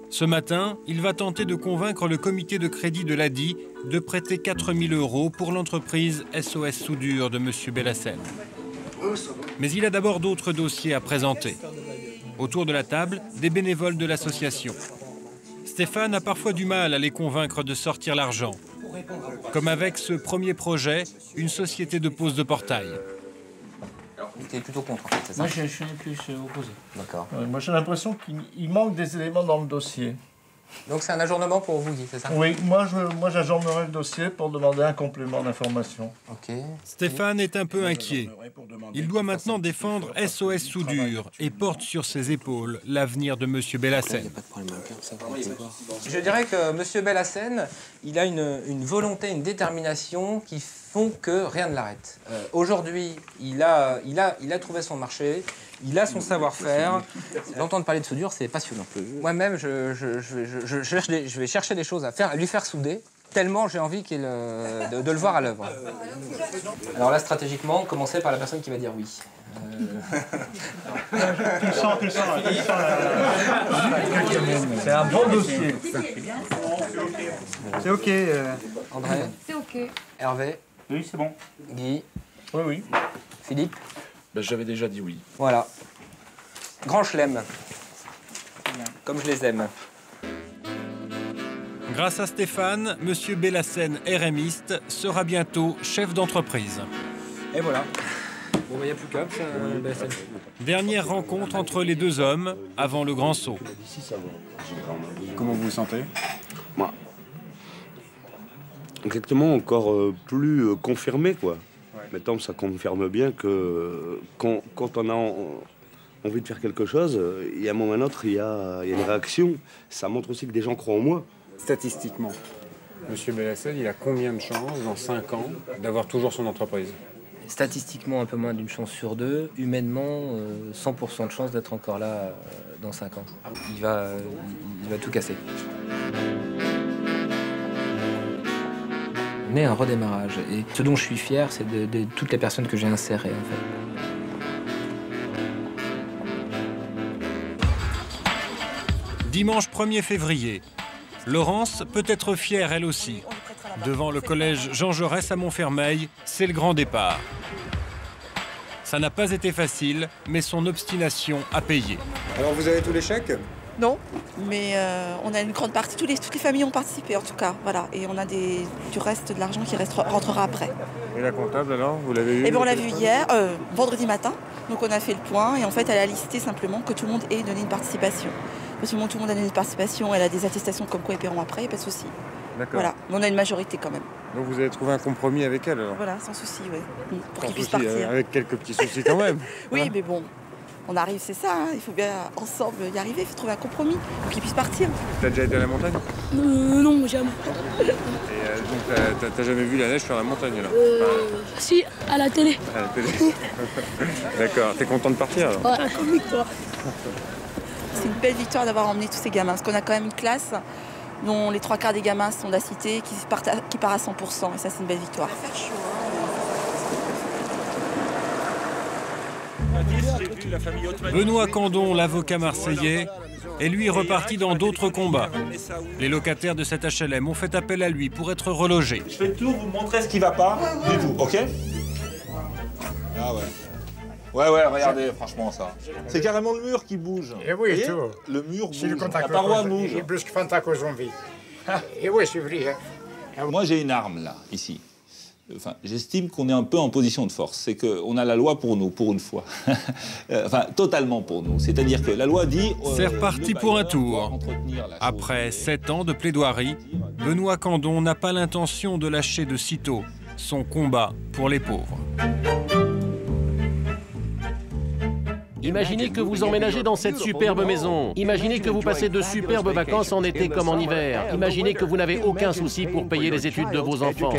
Ce matin, il va tenter de convaincre le comité de crédit de l'ADI de prêter 4 000 € pour l'entreprise SOS Soudure de M. Bellassène. Mais il a d'abord d'autres dossiers à présenter. Autour de la table, des bénévoles de l'association. Stéphane a parfois du mal à les convaincre de sortir l'argent. Comme avec ce premier projet, une société de pose de portail. Tu es plutôt contre, en fait, c'est ça? Moi, je suis plus opposé. D'accord. Moi, j'ai l'impression qu'il manque des éléments dans le dossier. Donc c'est un ajournement pour vous, Guy, c'est ça? Oui, moi j'ajournerai le dossier pour demander un complément d'information. Ok. Stéphane est un peu inquiet. Il doit maintenant défendre SOS Soudure et porte sur ses épaules l'avenir de M. Bellassène. Je dirais que M. Bellassène, il a une volonté, une détermination qui font que rien ne l'arrête. Aujourd'hui, il a trouvé son marché, il a son savoir-faire. L'entendre parler de soudure, c'est passionnant. Moi-même, je vais chercher des choses à lui faire souder, tellement j'ai envie de le voir à l'œuvre. Alors là, stratégiquement, commencer par la personne qui va dire oui. Tu le sens. C'est un bon dossier. C'est OK. André. C'est OK. Hervé. Oui, c'est bon. Guy. Oui. Philippe. Ben, j'avais déjà dit oui. Voilà. Grand chelem. Comme je les aime. Grâce à Stéphane, M. Bellassène, RMiste, sera bientôt chef d'entreprise. Et voilà. Bon, il n'y a plus qu'à, Bellassène. Dernière rencontre entre les deux hommes avant le grand saut. Comment vous vous sentez? Moi, exactement, encore plus confirmé, quoi. Ouais. Maintenant, ça confirme bien que quand on a envie de faire quelque chose, il y a un moment ou un autre, il y a une réaction. Ça montre aussi que des gens croient en moi. Statistiquement, M. Bellassène, il a combien de chances dans 5 ans d'avoir toujours son entreprise? Statistiquement, un peu moins d'une chance sur 2. Humainement, 100% de chance d'être encore là dans 5 ans. Il va tout casser. On est un redémarrage. Et ce dont je suis fier, c'est de toutes les personnes que j'ai insérées, en fait. Dimanche 1er février, Laurence peut être fière elle aussi. Devant le collège Jean Jaurès à Montfermeil, c'est le grand départ. Ça n'a pas été facile, mais son obstination a payé. Alors vous avez tous les chèques? Non, mais on a une grande partie, toutes les familles ont participé en tout cas, voilà. Et on a du reste de l'argent qui rentrera après. Et la comptable alors, vous l'avez eu? Eh bien on l'a vu hier, vendredi matin, donc on a fait le point et en fait elle a listé simplement que tout le monde ait donné une participation. Tout le monde a donné une participation, elle a des attestations comme quoi ils paieront après, pas de souci. D'accord. Voilà, mais on a une majorité quand même. Donc vous avez trouvé un compromis avec elle alors? Voilà, sans souci, oui. Pour qu'ils puissent souci, partir. Avec quelques petits soucis quand même. Oui, hein? mais bon, on arrive, c'est ça, hein. Il faut bien ensemble y arriver, il faut trouver un compromis pour qu'ils puissent partir. T'as déjà été à la montagne? Non, jamais. Et donc t'as jamais vu la neige sur la montagne là? Si, à la télé. À la télé. D'accord, t'es content de partir alors? Ouais, comme victoire. C'est une belle victoire d'avoir emmené tous ces gamins, parce qu'on a quand même une classe dont les 3/4 des gamins sont de la cité, qui part à 100%, et ça c'est une belle victoire. Benoît Candon, l'avocat marseillais, est lui reparti dans d'autres combats. Les locataires de cet HLM ont fait appel à lui pour être relogés. Je fais le tour, vous montrez ce qui va pas du tout, ok? Ah ouais. Ouais, regardez, franchement, ça. C'est carrément le mur qui bouge. Et oui, tout. Le mur bouge, la paroi bouge. Et plus que fantaco zombie. Et oui, c'est vrai. Moi, j'ai une arme, là, ici. Enfin, j'estime qu'on est un peu en position de force. C'est qu'on a la loi pour nous, pour une fois. Enfin, totalement pour nous. C'est-à-dire que la loi dit... C'est reparti pour un tour. Après 7 ans de plaidoirie, Benoît Candon n'a pas l'intention de lâcher de sitôt son combat pour les pauvres. Imaginez que vous emménagez dans cette superbe maison. Imaginez que vous passez de superbes vacances en été comme en hiver. Imaginez que vous n'avez aucun souci pour payer les études de vos enfants.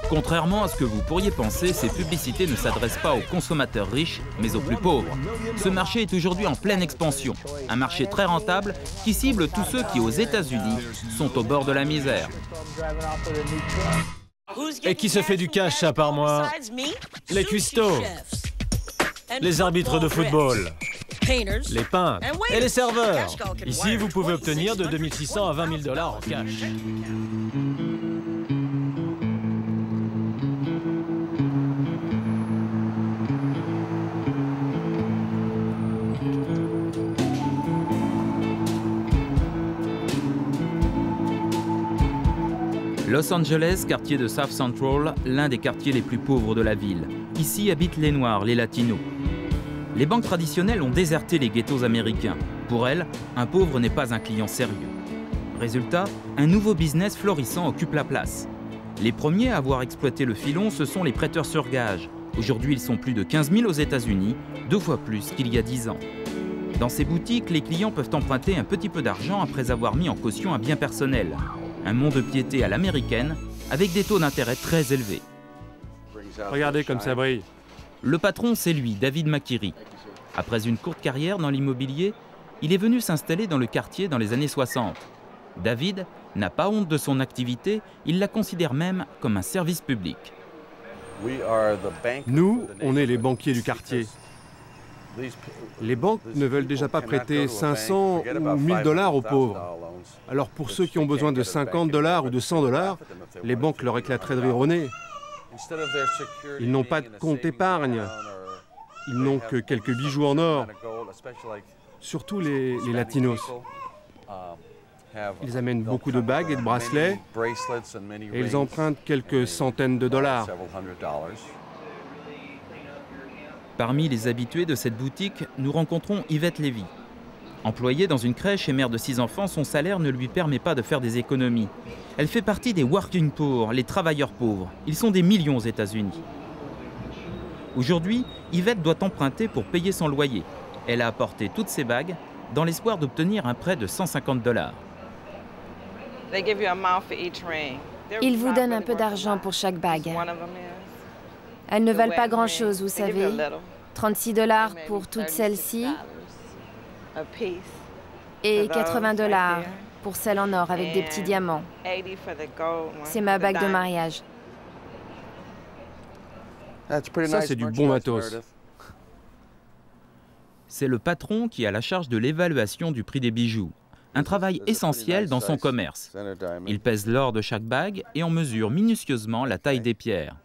Contrairement à ce que vous pourriez penser, ces publicités ne s'adressent pas aux consommateurs riches, mais aux plus pauvres. Ce marché est aujourd'hui en pleine expansion. Un marché très rentable qui cible tous ceux qui, aux États-Unis, sont au bord de la misère. Et qui se fait du cash à part moi? Les cuistots, les arbitres de football, les peintres et les serveurs. Ici, vous pouvez obtenir de 2600 à 20 000 $ en cash. Los Angeles, quartier de South Central, l'un des quartiers les plus pauvres de la ville. Ici habitent les Noirs, les Latinos. Les banques traditionnelles ont déserté les ghettos américains. Pour elles, un pauvre n'est pas un client sérieux. Résultat, un nouveau business florissant occupe la place. Les premiers à avoir exploité le filon, ce sont les prêteurs sur gage. Aujourd'hui, ils sont plus de 15 000 aux États-Unis, 2 fois plus qu'il y a 10 ans. Dans ces boutiques, les clients peuvent emprunter un petit peu d'argent après avoir mis en caution un bien personnel. Un mont-de-piété à l'américaine, avec des taux d'intérêt très élevés. Regardez comme ça brille. Le patron, c'est lui, David McKiry. Après une courte carrière dans l'immobilier, il est venu s'installer dans le quartier dans les années 60. David n'a pas honte de son activité, il la considère même comme un service public. Nous, on est les banquiers du quartier. Les banques ne veulent déjà pas prêter 500 ou 1000 $ aux pauvres. Alors pour ceux qui ont besoin de 50 $ ou de 100 $, les banques leur éclateraient de rire au nez. Ils n'ont pas de compte épargne. Ils n'ont que quelques bijoux en or, surtout les latinos. Ils amènent beaucoup de bagues et de bracelets et ils empruntent quelques centaines de dollars. Parmi les habitués de cette boutique, nous rencontrons Yvette Lévy. Employée dans une crèche et mère de 6 enfants, son salaire ne lui permet pas de faire des économies. Elle fait partie des working poor, les travailleurs pauvres. Ils sont des millions aux États-Unis. Aujourd'hui, Yvette doit emprunter pour payer son loyer. Elle a apporté toutes ses bagues dans l'espoir d'obtenir un prêt de 150 $. Ils vous donnent un peu d'argent pour chaque bague. Elles ne valent pas grand-chose, vous savez. 36 $ pour toutes celles-ci et 80 $ pour celle en or avec des petits diamants. C'est ma bague de mariage. Ça, c'est du bon matos. C'est le patron qui a la charge de l'évaluation du prix des bijoux. Un travail essentiel dans son commerce. Il pèse l'or de chaque bague et en mesure minutieusement la taille des pierres.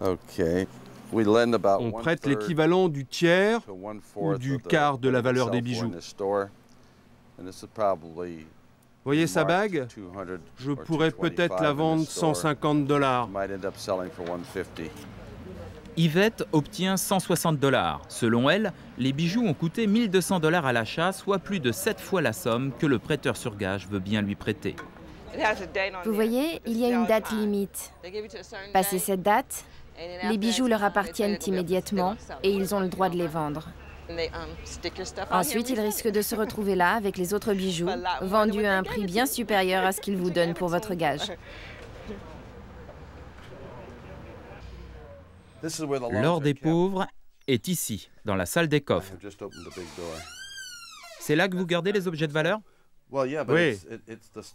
On prête l'équivalent du tiers ou du quart de la valeur des bijoux. Voyez sa bague? Je pourrais peut-être la vendre 150 $. Yvette obtient 160 $. Selon elle, les bijoux ont coûté 1 200 $ à l'achat, soit plus de 7 fois la somme que le prêteur sur gage veut bien lui prêter. Vous voyez, il y a une date limite. Passé cette date, les bijoux leur appartiennent immédiatement et ils ont le droit de les vendre. Ensuite, ils risquent de se retrouver là avec les autres bijoux, vendus à un prix bien supérieur à ce qu'ils vous donnent pour votre gage. L'or des pauvres est ici, dans la salle des coffres. C'est là que vous gardez les objets de valeur? Oui.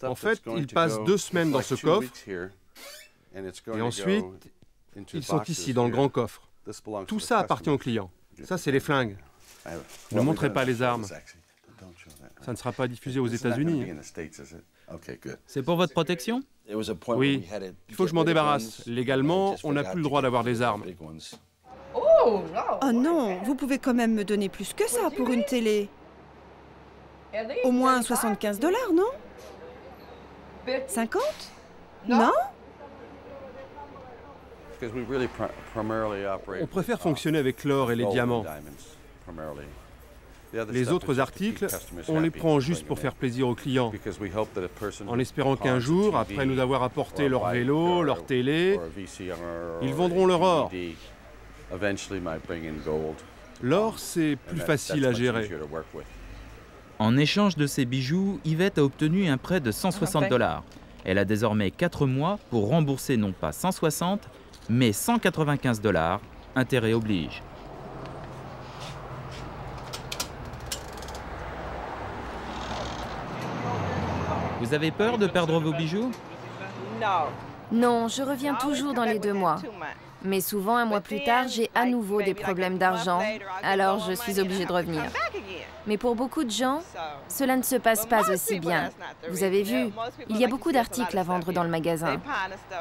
En fait, ils passent 2 semaines dans ce coffre et ensuite, ils sont ici, dans le grand coffre. Tout ça appartient au client. Ça, c'est les flingues. Ne montrez pas les armes. Ça ne sera pas diffusé aux États-Unis. C'est pour votre protection? Oui. Il faut que je m'en débarrasse. Légalement, on n'a plus le droit d'avoir des armes. Oh non, vous pouvez quand même me donner plus que ça pour une télé. Au moins 75 $, non? 50? Non? On préfère fonctionner avec l'or et les diamants. Les autres articles, on les prend juste pour faire plaisir aux clients, en espérant qu'un jour, après nous avoir apporté leur vélo, leur télé, ils vendront leur or. L'or, c'est plus facile à gérer. En échange de ces bijoux, Yvette a obtenu un prêt de 160 $. Elle a désormais 4 mois pour rembourser non pas 160, mais 195 $, intérêt oblige. Vous avez peur de perdre vos bijoux? Non, je reviens toujours dans les 2 mois. Mais souvent, un mois plus tard, j'ai à nouveau des problèmes d'argent, alors je suis obligée de revenir. Mais pour beaucoup de gens, cela ne se passe pas aussi bien. Vous avez vu, il y a beaucoup d'articles à vendre dans le magasin.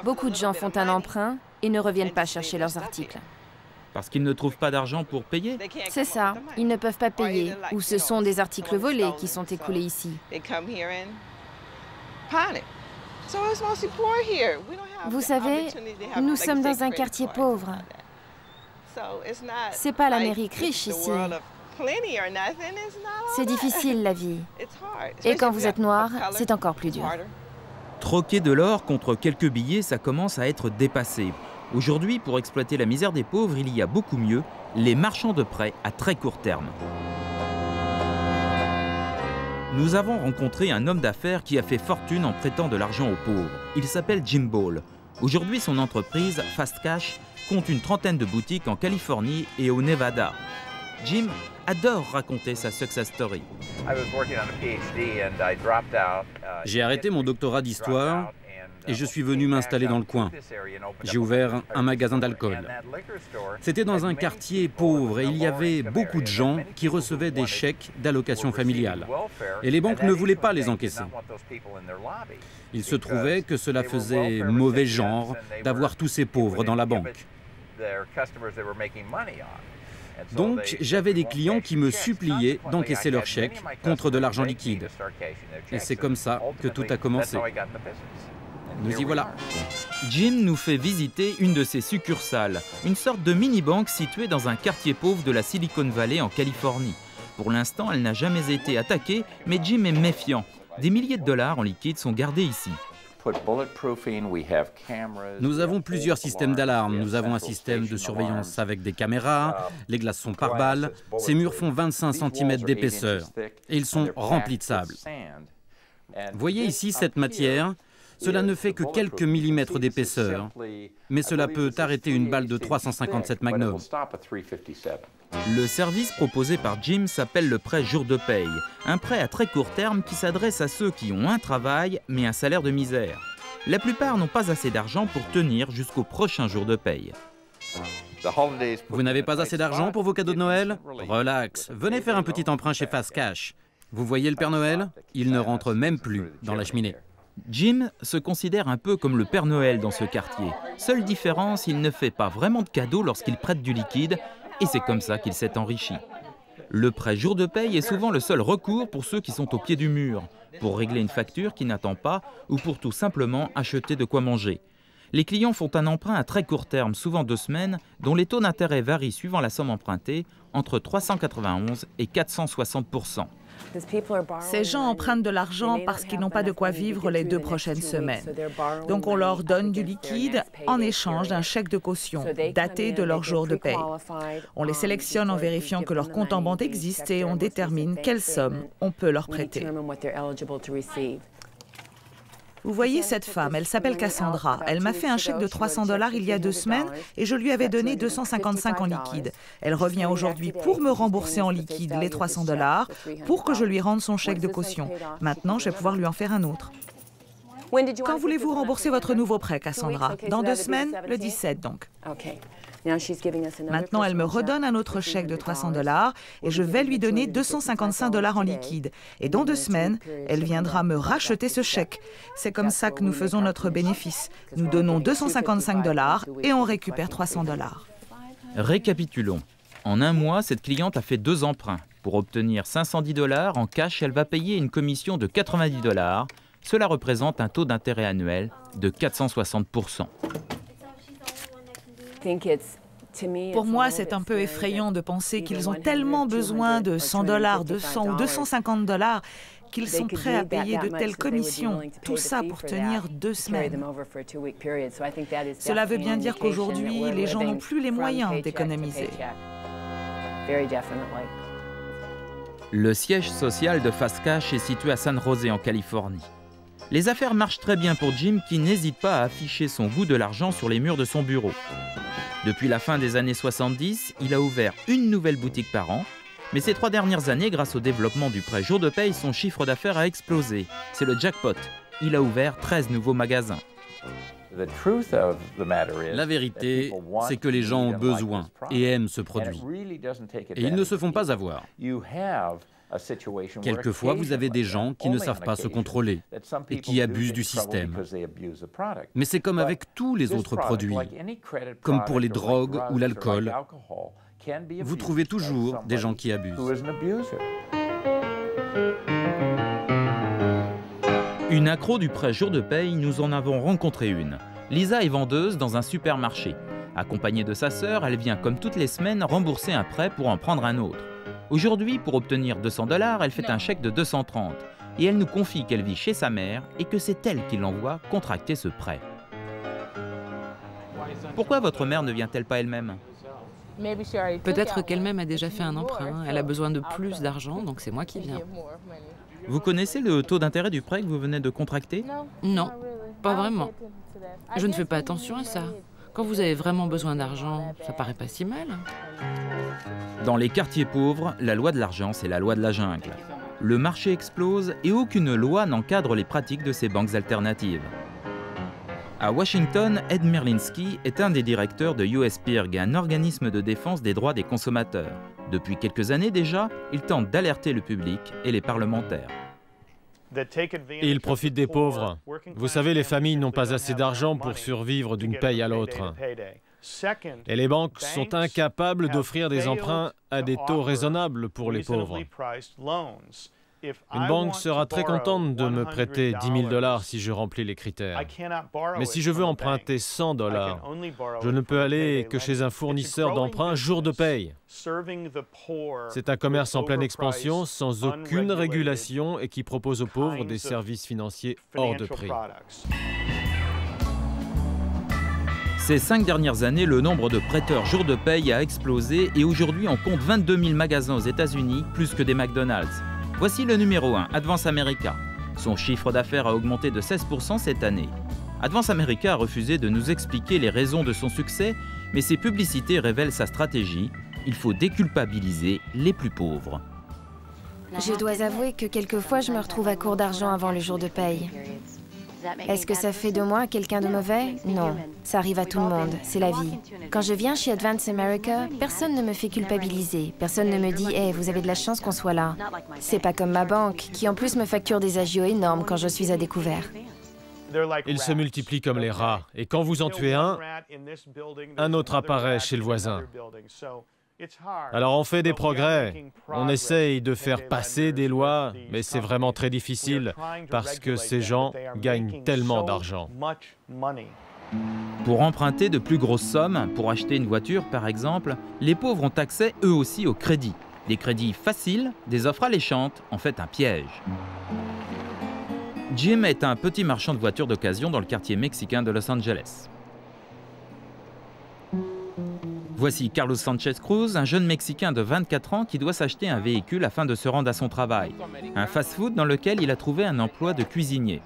Beaucoup de gens font un emprunt et ne reviennent pas chercher leurs articles. Parce qu'ils ne trouvent pas d'argent pour payer? C'est ça, ils ne peuvent pas payer, ou ce sont des articles volés qui sont écoulés ici. Vous savez, nous sommes dans un quartier pauvre. C'est pas l'Amérique riche ici. C'est difficile la vie. Et quand vous êtes noir, c'est encore plus dur. Troquer de l'or contre quelques billets, ça commence à être dépassé. Aujourd'hui, pour exploiter la misère des pauvres, il y a beaucoup mieux, les marchands de prêts à très court terme. Nous avons rencontré un homme d'affaires qui a fait fortune en prêtant de l'argent aux pauvres. Il s'appelle Jim Ball. Aujourd'hui, son entreprise, Fast Cash, compte une trentaine de boutiques en Californie et au Nevada. Jim adore raconter sa success story. J'ai arrêté mon doctorat d'histoire et je suis venu m'installer dans le coin. J'ai ouvert un magasin d'alcool. C'était dans un quartier pauvre et il y avait beaucoup de gens qui recevaient des chèques d'allocation familiale. Et les banques ne voulaient pas les encaisser. Il se trouvait que cela faisait mauvais genre d'avoir tous ces pauvres dans la banque. Donc, j'avais des clients qui me suppliaient d'encaisser leur chèque contre de l'argent liquide. Et c'est comme ça que tout a commencé. Nous y voilà. Jim nous fait visiter une de ses succursales, une sorte de mini-banque située dans un quartier pauvre de la Silicon Valley en Californie. Pour l'instant, elle n'a jamais été attaquée, mais Jim est méfiant. Des milliers de dollars en liquide sont gardés ici. Nous avons plusieurs systèmes d'alarme. Nous avons un système de surveillance avec des caméras, les glaces sont par balles, ces murs font 25 cm d'épaisseur et ils sont remplis de sable. Voyez ici cette matière, cela ne fait que quelques millimètres d'épaisseur, mais cela peut arrêter une balle de 357 Magnum. Le service proposé par Jim s'appelle le prêt jour de paye, un prêt à très court terme qui s'adresse à ceux qui ont un travail mais un salaire de misère. La plupart n'ont pas assez d'argent pour tenir jusqu'au prochain jour de paye. Vous n'avez pas assez d'argent pour vos cadeaux de Noël? Relax, venez faire un petit emprunt chez Fast Cash. Vous voyez le Père Noël? Il ne rentre même plus dans la cheminée. Jim se considère un peu comme le Père Noël dans ce quartier. Seule différence, il ne fait pas vraiment de cadeaux lorsqu'il prête du liquide, et c'est comme ça qu'il s'est enrichi. Le prêt jour de paye est souvent le seul recours pour ceux qui sont au pied du mur, pour régler une facture qui n'attend pas ou pour tout simplement acheter de quoi manger. Les clients font un emprunt à très court terme, souvent 2 semaines, dont les taux d'intérêt varient suivant la somme empruntée, entre 391 et 460%. Ces gens empruntent de l'argent parce qu'ils n'ont pas de quoi vivre les 2 prochaines semaines. Donc on leur donne du liquide en échange d'un chèque de caution daté de leur jour de paye. On les sélectionne en vérifiant que leur compte en banque existe et on détermine quelle somme on peut leur prêter. Vous voyez cette femme, elle s'appelle Cassandra. Elle m'a fait un chèque de 300 $ il y a 2 semaines et je lui avais donné 255 en liquide. Elle revient aujourd'hui pour me rembourser en liquide les 300 $ pour que je lui rende son chèque de caution. Maintenant, je vais pouvoir lui en faire un autre. Quand voulez-vous rembourser votre nouveau prêt, Cassandra? Dans 2 semaines? Le 17 donc. Maintenant, elle me redonne un autre chèque de 300 $ et je vais lui donner 255 $ en liquide. Et dans 2 semaines, elle viendra me racheter ce chèque. C'est comme ça que nous faisons notre bénéfice. Nous donnons 255 $ et on récupère 300 $. Récapitulons. En un mois, cette cliente a fait 2 emprunts. Pour obtenir 510 $ en cash, elle va payer une commission de 90 $. Cela représente un taux d'intérêt annuel de 460%. Pour moi, c'est un peu effrayant de penser qu'ils ont tellement besoin de 100 $, 200 ou 250 $ qu'ils sont prêts à payer de telles commissions, tout ça pour tenir 2 semaines. Cela veut bien dire qu'aujourd'hui, les gens n'ont plus les moyens d'économiser. Le siège social de Fast Cash est situé à San José en Californie. Les affaires marchent très bien pour Jim qui n'hésite pas à afficher son goût de l'argent sur les murs de son bureau. Depuis la fin des années 70, il a ouvert une nouvelle boutique par an, mais ces 3 dernières années, grâce au développement du prêt jour de paye, son chiffre d'affaires a explosé. C'est le jackpot. Il a ouvert 13 nouveaux magasins. La vérité, c'est que les gens ont besoin et aiment ce produit. Et ils ne se font pas avoir. Quelquefois, vous avez des gens qui ne savent pas se contrôler et qui abusent du système. Mais c'est comme avec tous les autres produits, comme pour les drogues ou l'alcool. Vous trouvez toujours des gens qui abusent. Une accro du prêt jour de paye, nous en avons rencontré une. Lisa est vendeuse dans un supermarché. Accompagnée de sa sœur, elle vient comme toutes les semaines rembourser un prêt pour en prendre un autre. Aujourd'hui, pour obtenir 200 $, elle fait un chèque de 230 et elle nous confie qu'elle vit chez sa mère et que c'est elle qui l'envoie contracter ce prêt. Pourquoi votre mère ne vient-elle pas elle-même? Peut-être qu'elle-même a déjà fait un emprunt. Elle a besoin de plus d'argent, donc c'est moi qui viens. Vous connaissez le taux d'intérêt du prêt que vous venez de contracter? Non, pas vraiment. Je ne fais pas attention à ça. Quand vous avez vraiment besoin d'argent, ça paraît pas si mal. Dans les quartiers pauvres, la loi de l'argent, c'est la loi de la jungle. Le marché explose et aucune loi n'encadre les pratiques de ces banques alternatives. À Washington, Ed Merlinski est un des directeurs de USPIRG, un organisme de défense des droits des consommateurs. Depuis quelques années déjà, il tente d'alerter le public et les parlementaires. Ils profitent des pauvres. Vous savez, les familles n'ont pas assez d'argent pour survivre d'une paye à l'autre. Et les banques sont incapables d'offrir des emprunts à des taux raisonnables pour les pauvres. Une banque sera très contente de me prêter 10 000 $ si je remplis les critères. Mais si je veux emprunter 100 $, je ne peux aller que chez un fournisseur d'emprunt jour de paye. C'est un commerce en pleine expansion, sans aucune régulation et qui propose aux pauvres des services financiers hors de prix. Ces 5 dernières années, le nombre de prêteurs jour de paye a explosé et aujourd'hui on compte 22 000 magasins aux États-Unis, plus que des McDonald's. Voici le numéro 1, Advance America. Son chiffre d'affaires a augmenté de 16% cette année. Advance America a refusé de nous expliquer les raisons de son succès, mais ses publicités révèlent sa stratégie. Il faut déculpabiliser les plus pauvres. Je dois avouer que quelquefois je me retrouve à court d'argent avant le jour de paye. Est-ce que ça fait de moi quelqu'un de mauvais? Non, ça arrive à tout le monde, c'est la vie. Quand je viens chez Advance America, personne ne me fait culpabiliser. Personne ne me dit « Hey, vous avez de la chance qu'on soit là ». C'est pas comme ma banque, qui en plus me facture des agios énormes quand je suis à découvert. Ils se multiplient comme les rats, et quand vous en tuez un autre apparaît chez le voisin. Alors on fait des progrès, on essaye de faire passer des lois, mais c'est vraiment très difficile parce que ces gens gagnent tellement d'argent. Pour emprunter de plus grosses sommes, pour acheter une voiture par exemple, les pauvres ont accès eux aussi au crédit. Des crédits faciles, des offres alléchantes, en fait un piège. Jim est un petit marchand de voitures d'occasion dans le quartier mexicain de Los Angeles. Voici Carlos Sanchez Cruz, un jeune Mexicain de 24 ans qui doit s'acheter un véhicule afin de se rendre à son travail. Un fast-food dans lequel il a trouvé un emploi de cuisinier.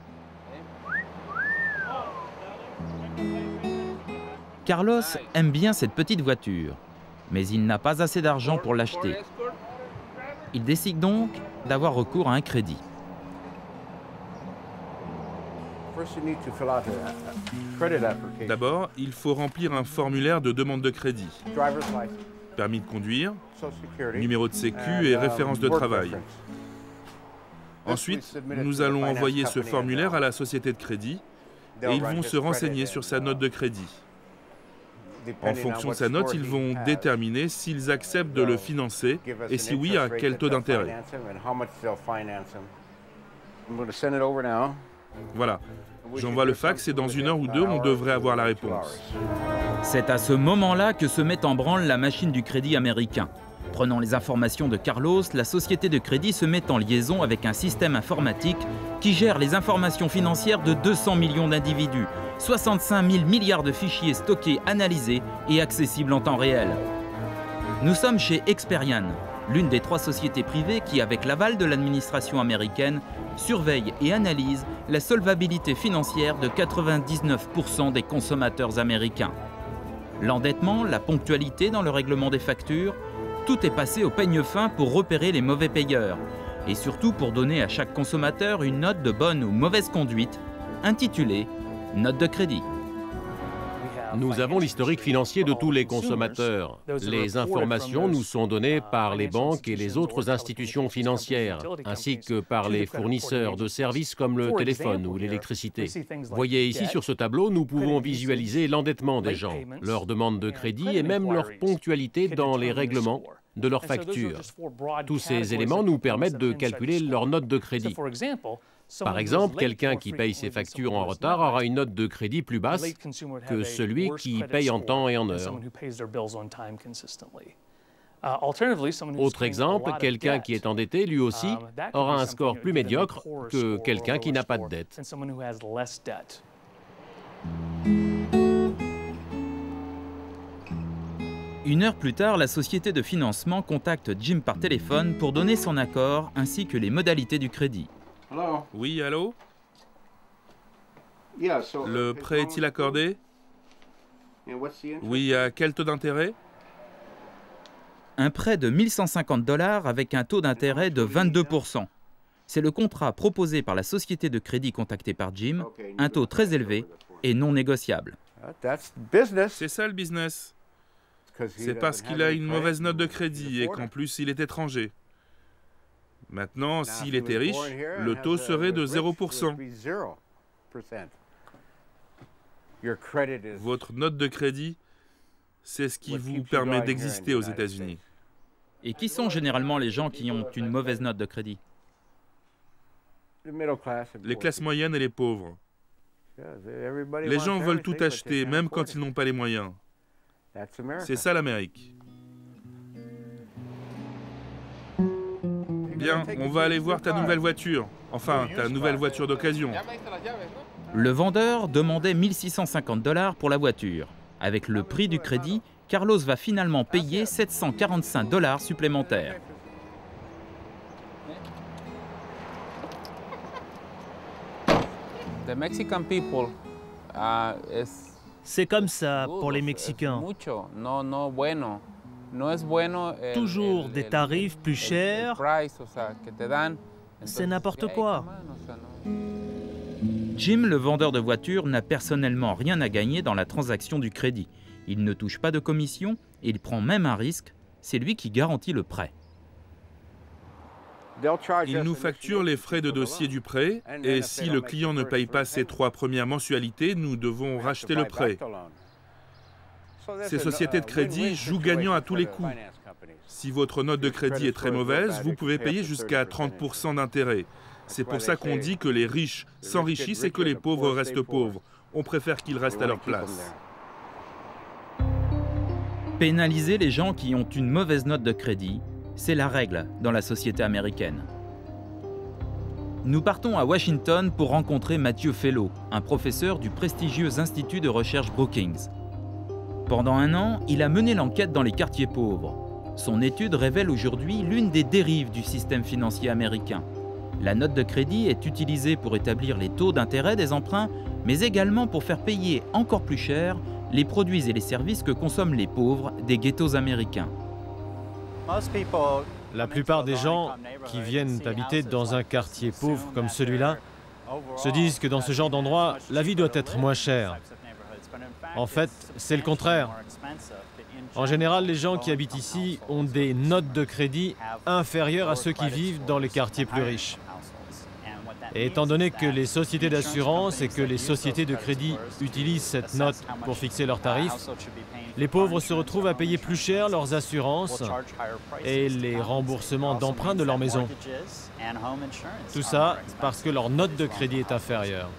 Carlos aime bien cette petite voiture, mais il n'a pas assez d'argent pour l'acheter. Il décide donc d'avoir recours à un crédit. D'abord, il faut remplir un formulaire de demande de crédit. Permis de conduire, numéro de sécu et référence de travail. Ensuite, nous allons envoyer ce formulaire à la société de crédit et ils vont se renseigner sur sa note de crédit. En fonction de sa note, ils vont déterminer s'ils acceptent de le financer et si oui, à quel taux d'intérêt. Voilà, j'envoie le fax et dans 1 heure ou 2, on devrait avoir la réponse. C'est à ce moment-là que se met en branle la machine du crédit américain. Prenant les informations de Carlos, la société de crédit se met en liaison avec un système informatique qui gère les informations financières de 200 millions d'individus, 65 000 milliards de fichiers stockés, analysés et accessibles en temps réel. Nous sommes chez Experian, l'une des 3 sociétés privées qui, avec l'aval de l'administration américaine, surveille et analyse la solvabilité financière de 99% des consommateurs américains. L'endettement, la ponctualité dans le règlement des factures, tout est passé au peigne fin pour repérer les mauvais payeurs et surtout pour donner à chaque consommateur une note de bonne ou mauvaise conduite, intitulée « Note de crédit ». Nous avons l'historique financier de tous les consommateurs. Les informations nous sont données par les banques et les autres institutions financières, ainsi que par les fournisseurs de services comme le téléphone ou l'électricité. Voyez ici sur ce tableau, nous pouvons visualiser l'endettement des gens, leur demande de crédit et même leur ponctualité dans les règlements de leurs factures. Tous ces éléments nous permettent de calculer leur note de crédit. Par exemple, quelqu'un qui paye ses factures en retard aura une note de crédit plus basse que celui qui paye en temps et en heure. Autre exemple, quelqu'un qui est endetté, lui aussi, aura un score plus médiocre que quelqu'un qui n'a pas de dette. Une heure plus tard, la société de financement contacte Jim par téléphone pour donner son accord ainsi que les modalités du crédit. Oui, allô? Le prêt est-il accordé? Oui, à quel taux d'intérêt? Un prêt de 1 150 $ avec un taux d'intérêt de 22%. C'est le contrat proposé par la société de crédit contactée par Jim, un taux très élevé et non négociable. C'est ça le business. C'est parce qu'il a une mauvaise note de crédit et qu'en plus il est étranger. Maintenant, s'il était riche, le taux serait de 0%. Votre note de crédit C'est ce qui vous permet d'exister aux États-Unis. Et qui sont généralement les gens qui ont une mauvaise note de crédit? Les classes moyennes et les pauvres. Les gens veulent tout acheter, même quand ils n'ont pas les moyens. C'est ça l'Amérique. Bien, on va aller voir ta nouvelle voiture. Enfin, ta nouvelle voiture d'occasion. Le vendeur demandait 1 650 $ pour la voiture. Avec le prix du crédit, Carlos va finalement payer 745 $ supplémentaires. C'est comme ça pour les Mexicains. Toujours des tarifs plus chers. C'est n'importe quoi. Jim, le vendeur de voitures, n'a personnellement rien à gagner dans la transaction du crédit. Il ne touche pas de commission et il prend même un risque. C'est lui qui garantit le prêt. Ils nous facturent les frais de dossier du prêt et si le client ne paye pas ses 3 premières mensualités, nous devons racheter le prêt. Ces sociétés de crédit jouent gagnant à tous les coups. Si votre note de crédit est très mauvaise, vous pouvez payer jusqu'à 30% d'intérêt. C'est pour ça qu'on dit que les riches s'enrichissent et que les pauvres restent pauvres. On préfère qu'ils restent à leur place. Pénaliser les gens qui ont une mauvaise note de crédit, c'est la règle dans la société américaine. Nous partons à Washington pour rencontrer Matthew Fellow, un professeur du prestigieux Institut de recherche Brookings. Pendant 1 an, il a mené l'enquête dans les quartiers pauvres. Son étude révèle aujourd'hui l'une des dérives du système financier américain. La note de crédit est utilisée pour établir les taux d'intérêt des emprunts, mais également pour faire payer encore plus cher les produits et les services que consomment les pauvres des ghettos américains. La plupart des gens qui viennent habiter dans un quartier pauvre comme celui-là se disent que dans ce genre d'endroit, la vie doit être moins chère. En fait, c'est le contraire. En général, les gens qui habitent ici ont des notes de crédit inférieures à ceux qui vivent dans les quartiers plus riches. Et étant donné que les sociétés d'assurance et que les sociétés de crédit utilisent cette note pour fixer leurs tarifs, les pauvres se retrouvent à payer plus cher leurs assurances et les remboursements d'emprunts de leur maison. Tout ça parce que leur note de crédit est inférieure.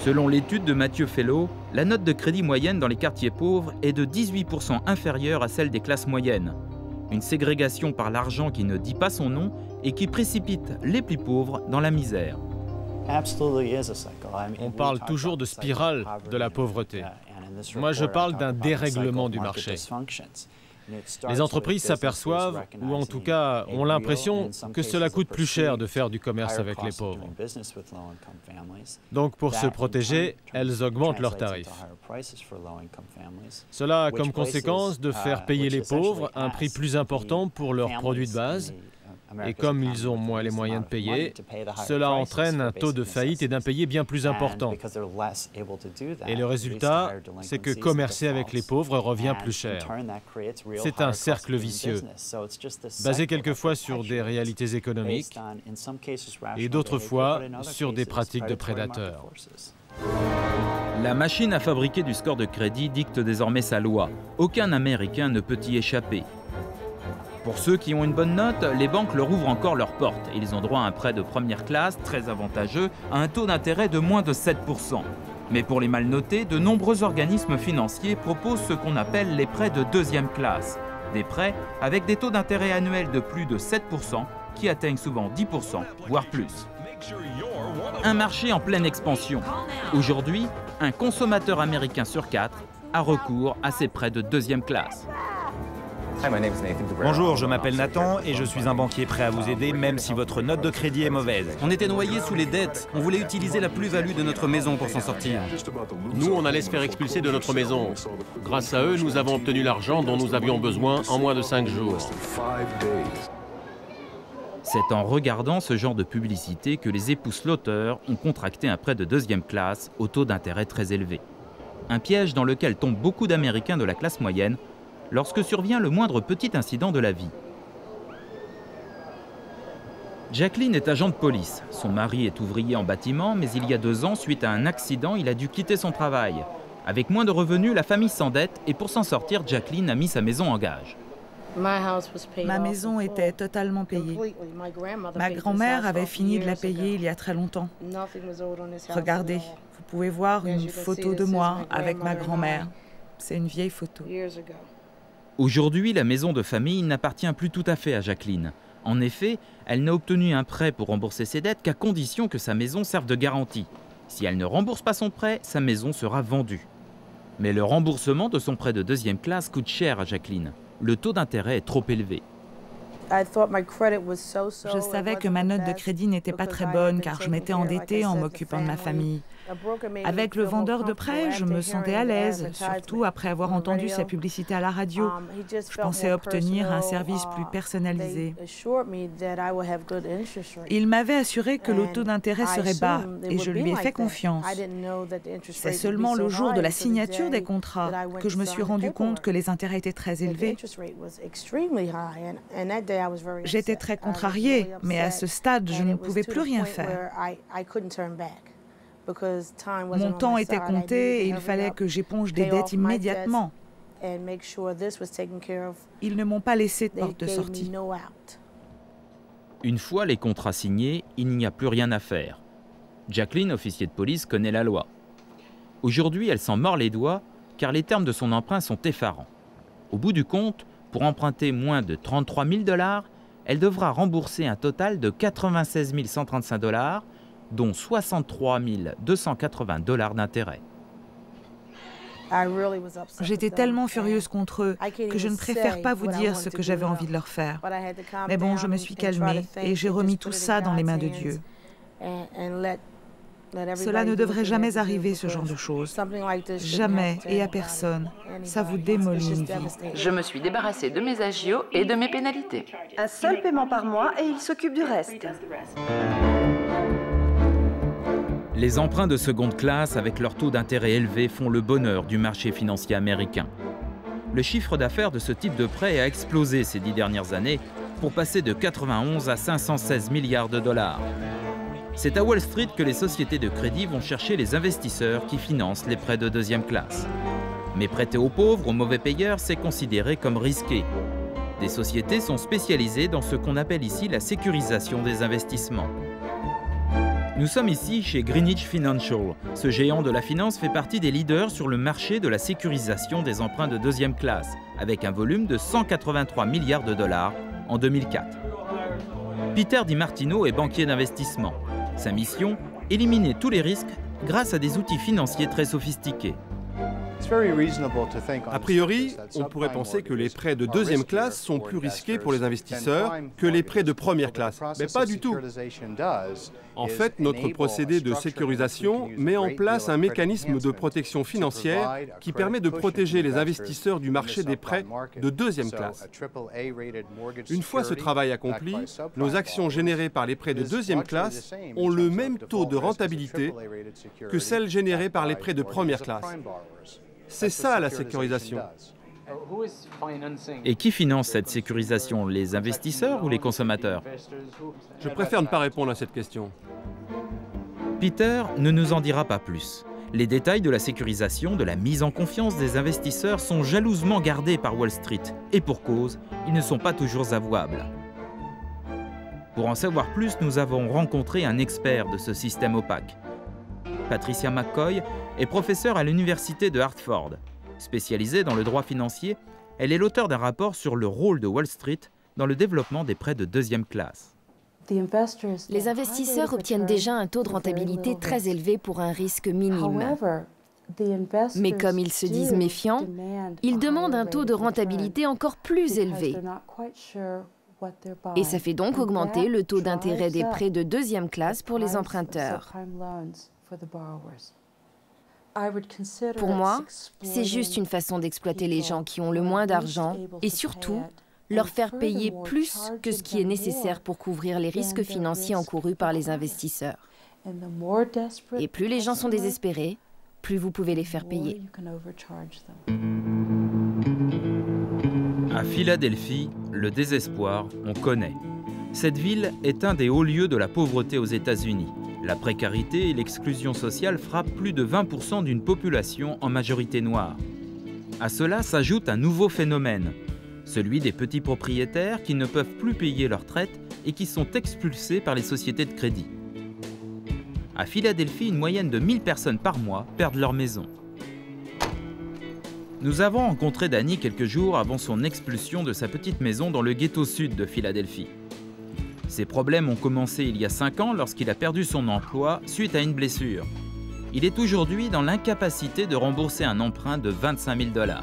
Selon l'étude de Matthew Fellow, la note de crédit moyenne dans les quartiers pauvres est de 18% inférieure à celle des classes moyennes. Une ségrégation par l'argent qui ne dit pas son nom et qui précipite les plus pauvres dans la misère. On parle toujours de spirale de la pauvreté. Moi, je parle d'un dérèglement du marché. Les entreprises s'aperçoivent, ou en tout cas ont l'impression, que cela coûte plus cher de faire du commerce avec les pauvres. Donc pour se protéger, elles augmentent leurs tarifs. Cela a comme conséquence de faire payer les pauvres un prix plus important pour leurs produits de base. Et comme ils ont moins les moyens de payer, cela entraîne un taux de faillite et d'impayés bien plus important. Et le résultat, c'est que commercer avec les pauvres revient plus cher. C'est un cercle vicieux, basé quelquefois sur des réalités économiques et d'autres fois sur des pratiques de prédateurs. La machine à fabriquer du score de crédit dicte désormais sa loi. Aucun Américain ne peut y échapper. Pour ceux qui ont une bonne note, les banques leur ouvrent encore leurs portes. Ils ont droit à un prêt de première classe, très avantageux, à un taux d'intérêt de moins de 7%. Mais pour les mal notés, de nombreux organismes financiers proposent ce qu'on appelle les prêts de deuxième classe. Des prêts avec des taux d'intérêt annuels de plus de 7%, qui atteignent souvent 10%, voire plus. Un marché en pleine expansion. Aujourd'hui, un consommateur américain sur 4 a recours à ces prêts de deuxième classe. Bonjour, je m'appelle Nathan et je suis un banquier prêt à vous aider même si votre note de crédit est mauvaise. On était noyés sous les dettes. On voulait utiliser la plus-value de notre maison pour s'en sortir. Nous, on allait se faire expulser de notre maison. Grâce à eux, nous avons obtenu l'argent dont nous avions besoin en moins de 5 jours. C'est en regardant ce genre de publicité que les époux Slaughter ont contracté un prêt de deuxième classe au taux d'intérêt très élevé. Un piège dans lequel tombent beaucoup d'Américains de la classe moyenne lorsque survient le moindre petit incident de la vie. Jacqueline est agent de police. Son mari est ouvrier en bâtiment, mais il y a 2 ans, suite à un accident, il a dû quitter son travail. Avec moins de revenus, la famille s'endette et pour s'en sortir, Jacqueline a mis sa maison en gage. Ma maison était totalement payée. Ma grand-mère avait fini de la payer il y a très longtemps. Regardez, vous pouvez voir une photo de moi avec ma grand-mère. C'est une vieille photo. Aujourd'hui, la maison de famille n'appartient plus tout à fait à Jacqueline. En effet, elle n'a obtenu un prêt pour rembourser ses dettes qu'à condition que sa maison serve de garantie. Si elle ne rembourse pas son prêt, sa maison sera vendue. Mais le remboursement de son prêt de deuxième classe coûte cher à Jacqueline. Le taux d'intérêt est trop élevé. Je savais que ma note de crédit n'était pas très bonne car je m'étais endettée en m'occupant de ma famille. Avec le vendeur de prêt, je me sentais à l'aise, surtout après avoir entendu sa publicité à la radio. Je pensais obtenir un service plus personnalisé. Il m'avait assuré que le taux d'intérêt serait bas et je lui ai fait confiance. C'est seulement le jour de la signature des contrats que je me suis rendu compte que les intérêts étaient très élevés. J'étais très contrariée, mais à ce stade, je ne pouvais plus rien faire. Mon temps était compté et il fallait que j'éponge des dettes immédiatement. Ils ne m'ont pas laissé de porte de sortie. Une fois les contrats signés, il n'y a plus rien à faire. Jacqueline, officier de police, connaît la loi. Aujourd'hui, elle s'en mord les doigts car les termes de son emprunt sont effarants. Au bout du compte, pour emprunter moins de 33 000 $, elle devra rembourser un total de 96 135 $, dont 63 280 $ d'intérêt. J'étais tellement furieuse contre eux que je ne préfère pas vous dire ce que j'avais envie de leur faire. Mais bon, je me suis calmée et j'ai remis tout ça dans les mains de Dieu. Cela ne devrait jamais arriver, ce genre de choses. Jamais et à personne. Ça vous démolit une vie. Je me suis débarrassée de mes agios et de mes pénalités. Un seul paiement par mois et il s'occupe du reste. Les emprunts de seconde classe avec leur taux d'intérêt élevé font le bonheur du marché financier américain. Le chiffre d'affaires de ce type de prêt a explosé ces 10 dernières années pour passer de 91 à 516 milliards de $. C'est à Wall Street que les sociétés de crédit vont chercher les investisseurs qui financent les prêts de deuxième classe. Mais prêter aux pauvres, aux mauvais payeurs, c'est considéré comme risqué. Des sociétés sont spécialisées dans ce qu'on appelle ici la sécurisation des investissements. Nous sommes ici chez Greenwich Financial. Ce géant de la finance fait partie des leaders sur le marché de la sécurisation des emprunts de deuxième classe, avec un volume de 183 milliards de $, en 2004. Peter DiMartino est banquier d'investissement. Sa mission, éliminer tous les risques grâce à des outils financiers très sophistiqués. A priori, on pourrait penser que les prêts de deuxième classe sont plus risqués pour les investisseurs que les prêts de première classe, mais pas du tout. En fait, notre procédé de sécurisation met en place un mécanisme de protection financière qui permet de protéger les investisseurs du marché des prêts de deuxième classe. Une fois ce travail accompli, nos actions générées par les prêts de deuxième classe ont le même taux de rentabilité que celles générées par les prêts de première classe. C'est ça la sécurisation. Et qui finance cette sécurisation, les investisseurs ou les consommateurs? Je préfère ne pas répondre à cette question. Peter ne nous en dira pas plus. Les détails de la sécurisation, de la mise en confiance des investisseurs sont jalousement gardés par Wall Street. Et pour cause, ils ne sont pas toujours avouables. Pour en savoir plus, nous avons rencontré un expert de ce système opaque. Patricia McCoy est professeure à l'université de Hartford. Spécialisée dans le droit financier, elle est l'auteur d'un rapport sur le rôle de Wall Street dans le développement des prêts de deuxième classe. Les investisseurs obtiennent déjà un taux de rentabilité très élevé pour un risque minime. Mais comme ils se disent méfiants, ils demandent un taux de rentabilité encore plus élevé. Et ça fait donc augmenter le taux d'intérêt des prêts de deuxième classe pour les emprunteurs. Pour moi, c'est juste une façon d'exploiter les gens qui ont le moins d'argent et surtout, leur faire payer plus que ce qui est nécessaire pour couvrir les risques financiers encourus par les investisseurs. Et plus les gens sont désespérés, plus vous pouvez les faire payer. À Philadelphie, le désespoir, on connaît. Cette ville est un des hauts lieux de la pauvreté aux États-Unis. La précarité et l'exclusion sociale frappent plus de 20% d'une population en majorité noire. À cela s'ajoute un nouveau phénomène, celui des petits propriétaires qui ne peuvent plus payer leur traite et qui sont expulsés par les sociétés de crédit. À Philadelphie, une moyenne de 1000 personnes par mois perdent leur maison. Nous avons rencontré Danny quelques jours avant son expulsion de sa petite maison dans le ghetto sud de Philadelphie. Ses problèmes ont commencé il y a 5 ans lorsqu'il a perdu son emploi suite à une blessure. Il est aujourd'hui dans l'incapacité de rembourser un emprunt de 25 000 $.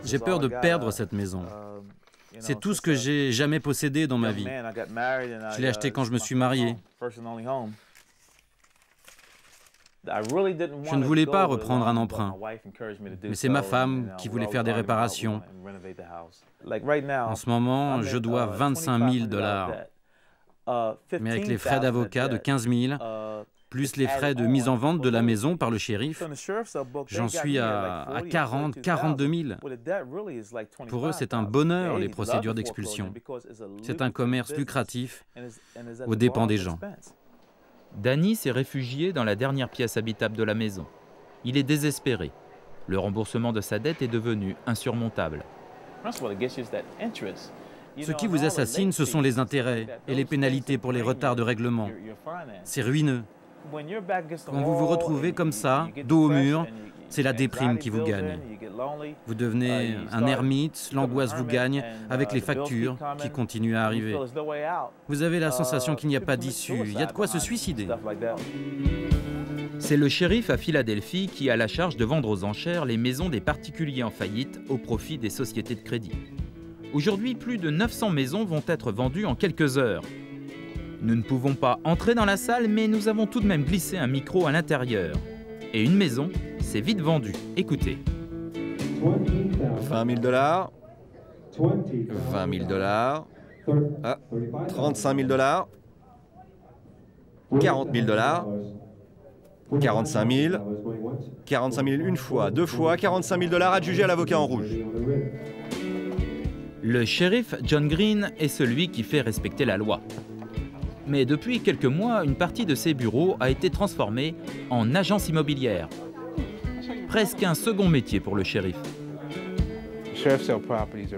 J'ai peur de perdre cette maison. C'est tout ce que j'ai jamais possédé dans ma vie. Je l'ai acheté quand je me suis marié. Je ne voulais pas reprendre un emprunt, mais c'est ma femme qui voulait faire des réparations. En ce moment, je dois 25 000 $. Mais avec les frais d'avocat de 15 000, plus les frais de mise en vente de la maison par le shérif, j'en suis à 40, 42 000. Pour eux, c'est un bonheur, les procédures d'expulsion. C'est un commerce lucratif aux dépens des gens. Danny s'est réfugié dans la dernière pièce habitable de la maison. Il est désespéré. Le remboursement de sa dette est devenu insurmontable. Ce qui vous assassine, ce sont les intérêts et les pénalités pour les retards de règlement. C'est ruineux. Quand vous vous retrouvez comme ça, dos au mur, c'est la déprime qui vous gagne. Vous devenez un ermite, l'angoisse vous gagne, avec les factures qui continuent à arriver. Vous avez la sensation qu'il n'y a pas d'issue, il y a de quoi se suicider. C'est le shérif à Philadelphie qui a la charge de vendre aux enchères les maisons des particuliers en faillite au profit des sociétés de crédit. Aujourd'hui, plus de 900 maisons vont être vendues en quelques heures. Nous ne pouvons pas entrer dans la salle, mais nous avons tout de même glissé un micro à l'intérieur. Et une maison, c'est vite vendu. Écoutez. 20 000 $, 20 000 $, 35 000 $, 40 000 $, 45 000, 45 000 une fois, deux fois, 45 000 $ adjugés à l'avocat en rouge. Le shérif John Green est celui qui fait respecter la loi. Mais depuis quelques mois, une partie de ses bureaux a été transformée en agence immobilière. Presque un second métier pour le shérif.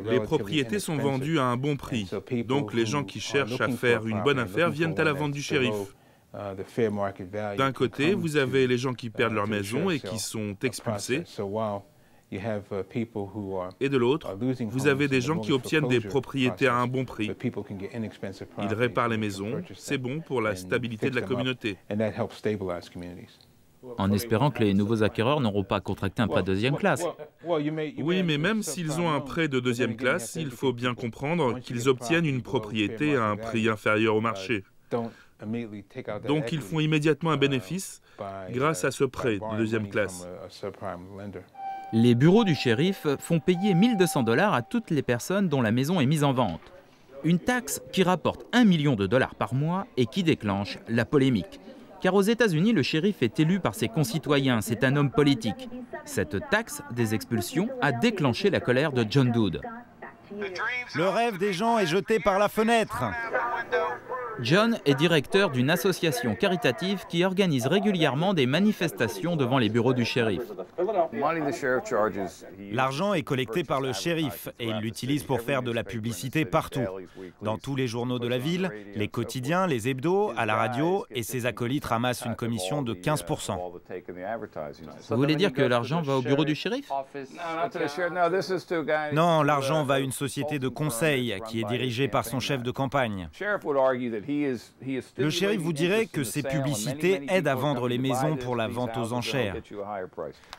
Les propriétés sont vendues à un bon prix, donc les gens qui cherchent à faire une bonne affaire viennent à la vente du shérif. D'un côté, vous avez les gens qui perdent leur maison et qui sont expulsés. Et de l'autre, vous avez des gens qui obtiennent des propriétés à un bon prix. Ils réparent les maisons, c'est bon pour la stabilité de la communauté. En espérant que les nouveaux acquéreurs n'auront pas contracté un prêt de deuxième classe. Oui, mais même s'ils ont un prêt de deuxième classe, il faut bien comprendre qu'ils obtiennent une propriété à un prix inférieur au marché. Donc ils font immédiatement un bénéfice grâce à ce prêt de deuxième classe. Les bureaux du shérif font payer 1 200 $ à toutes les personnes dont la maison est mise en vente. Une taxe qui rapporte 1 million de dollars par mois et qui déclenche la polémique. Car aux États-Unis, le shérif est élu par ses concitoyens, c'est un homme politique. Cette taxe des expulsions a déclenché la colère de John Dood. Le rêve des gens est jeté par la fenêtre. John est directeur d'une association caritative qui organise régulièrement des manifestations devant les bureaux du shérif. L'argent est collecté par le shérif et il l'utilise pour faire de la publicité partout. Dans tous les journaux de la ville, les quotidiens, les hebdos, à la radio, et ses acolytes ramassent une commission de 15%. Vous voulez dire que l'argent va au bureau du shérif? Non, l'argent va à une société de conseil qui est dirigée par son chef de campagne. Le shérif vous dirait que ces publicités aident à vendre les maisons pour la vente aux enchères.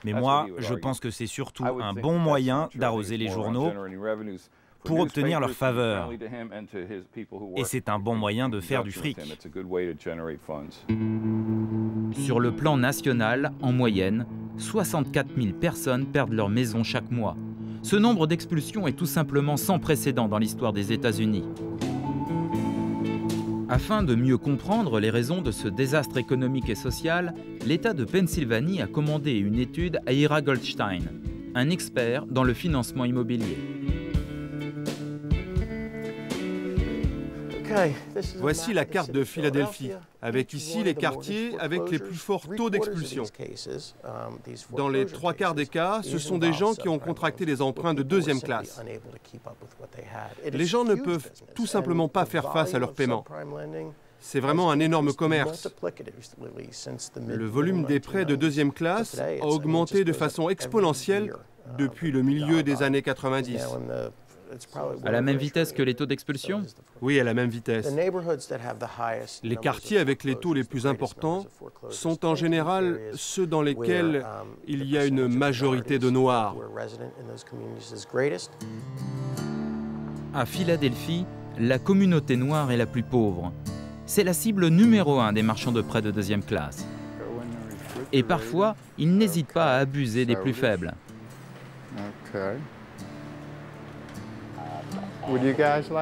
Mais moi, je pense que c'est surtout un bon moyen d'arroser les journaux pour obtenir leur faveur. Et c'est un bon moyen de faire du fric. Sur le plan national, en moyenne, 64 000 personnes perdent leur maison chaque mois. Ce nombre d'expulsions est tout simplement sans précédent dans l'histoire des États-Unis. Afin de mieux comprendre les raisons de ce désastre économique et social, l'État de Pennsylvanie a commandé une étude à Ira Goldstein, un expert dans le financement immobilier. Voici la carte de Philadelphie, avec ici les quartiers avec les plus forts taux d'expulsion. Dans les 3/4 des cas, ce sont des gens qui ont contracté des emprunts de deuxième classe. Les gens ne peuvent tout simplement pas faire face à leurs paiements. C'est vraiment un énorme commerce. Le volume des prêts de deuxième classe a augmenté de façon exponentielle depuis le milieu des années 90. À la même vitesse que les taux d'expulsion? Oui, à la même vitesse. Les quartiers avec les taux les plus importants sont en général ceux dans lesquels il y a une majorité de Noirs. À Philadelphie, la communauté noire est la plus pauvre. C'est la cible numéro 1 des marchands de prêts de deuxième classe. Et parfois, ils n'hésitent pas à abuser des plus faibles.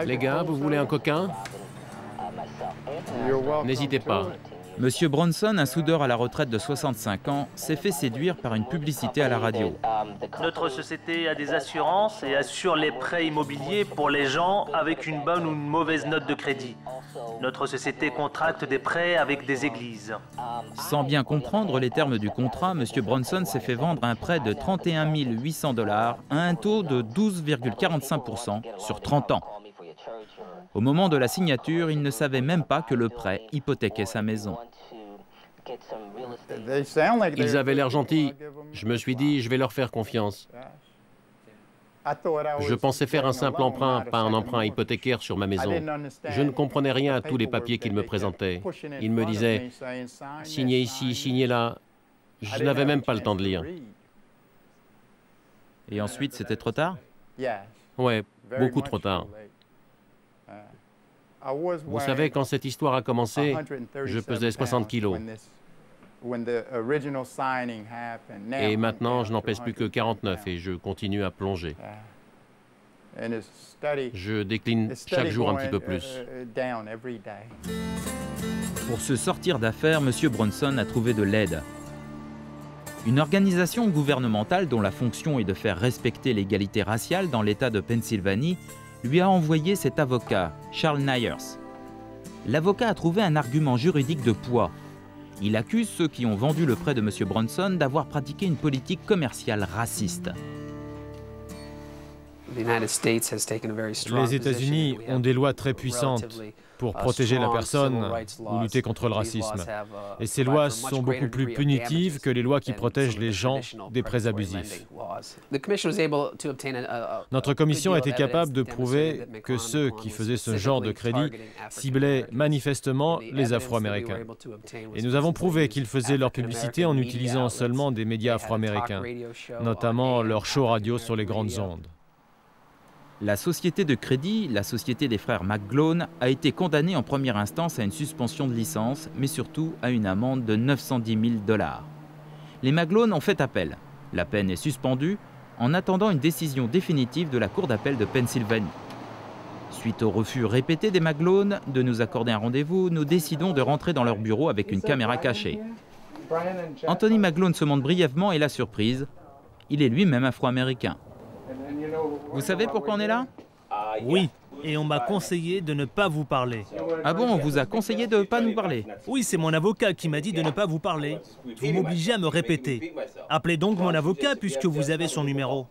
Les gars, vous voulez un coquin? N'hésitez pas. Monsieur Bronson, un soudeur à la retraite de 65 ans, s'est fait séduire par une publicité à la radio. Notre société a des assurances et assure les prêts immobiliers pour les gens avec une bonne ou une mauvaise note de crédit. Notre société contracte des prêts avec des églises. Sans bien comprendre les termes du contrat, Monsieur Bronson s'est fait vendre un prêt de 31 800 $ à un taux de 12,45% sur 30 ans. Au moment de la signature, il ne savait même pas que le prêt hypothéquait sa maison. Ils avaient l'air gentils. Je me suis dit, je vais leur faire confiance. Je pensais faire un simple emprunt, pas un emprunt hypothécaire sur ma maison. Je ne comprenais rien à tous les papiers qu'ils me présentaient. Ils me disaient, signez ici, signez là. Je n'avais même pas le temps de lire. Et ensuite, c'était trop tard? Ouais, beaucoup trop tard. Vous savez, quand cette histoire a commencé, je pesais 60 kilos. Et maintenant, je n'en pèse plus que 49 et je continue à plonger. Je décline chaque jour un petit peu plus. Pour se sortir d'affaires, M. Bronson a trouvé de l'aide. Une organisation gouvernementale dont la fonction est de faire respecter l'égalité raciale dans l'État de Pennsylvanie lui a envoyé cet avocat, Charles Nyers. L'avocat a trouvé un argument juridique de poids. Il accuse ceux qui ont vendu le prêt de M. Bronson d'avoir pratiqué une politique commerciale raciste. Les États-Unis ont des lois très puissantes pour protéger la personne ou lutter contre le racisme. Et ces lois sont beaucoup plus punitives que les lois qui protègent les gens des prêts abusifs. Notre commission a été capable de prouver que ceux qui faisaient ce genre de crédit ciblaient manifestement les Afro-Américains. Et nous avons prouvé qu'ils faisaient leur publicité en utilisant seulement des médias afro-américains, notamment leurs shows radio sur les grandes ondes. La société de crédit, la société des frères McGlone, a été condamnée en première instance à une suspension de licence, mais surtout à une amende de 910 000 $. Les McGlone ont fait appel. La peine est suspendue en attendant une décision définitive de la Cour d'appel de Pennsylvanie. Suite au refus répété des McGlone de nous accorder un rendez-vous, nous décidons de rentrer dans leur bureau avec une caméra cachée. Anthony McGlone se montre brièvement et la surprise, il est lui-même afro-américain. Vous savez pourquoi on est là? Oui, et on m'a conseillé de ne pas vous parler. Ah bon, on vous a conseillé de ne pas nous parler? Oui, c'est mon avocat qui m'a dit de ne pas vous parler. Vous m'obligez à me répéter. Appelez donc mon avocat puisque vous avez son numéro.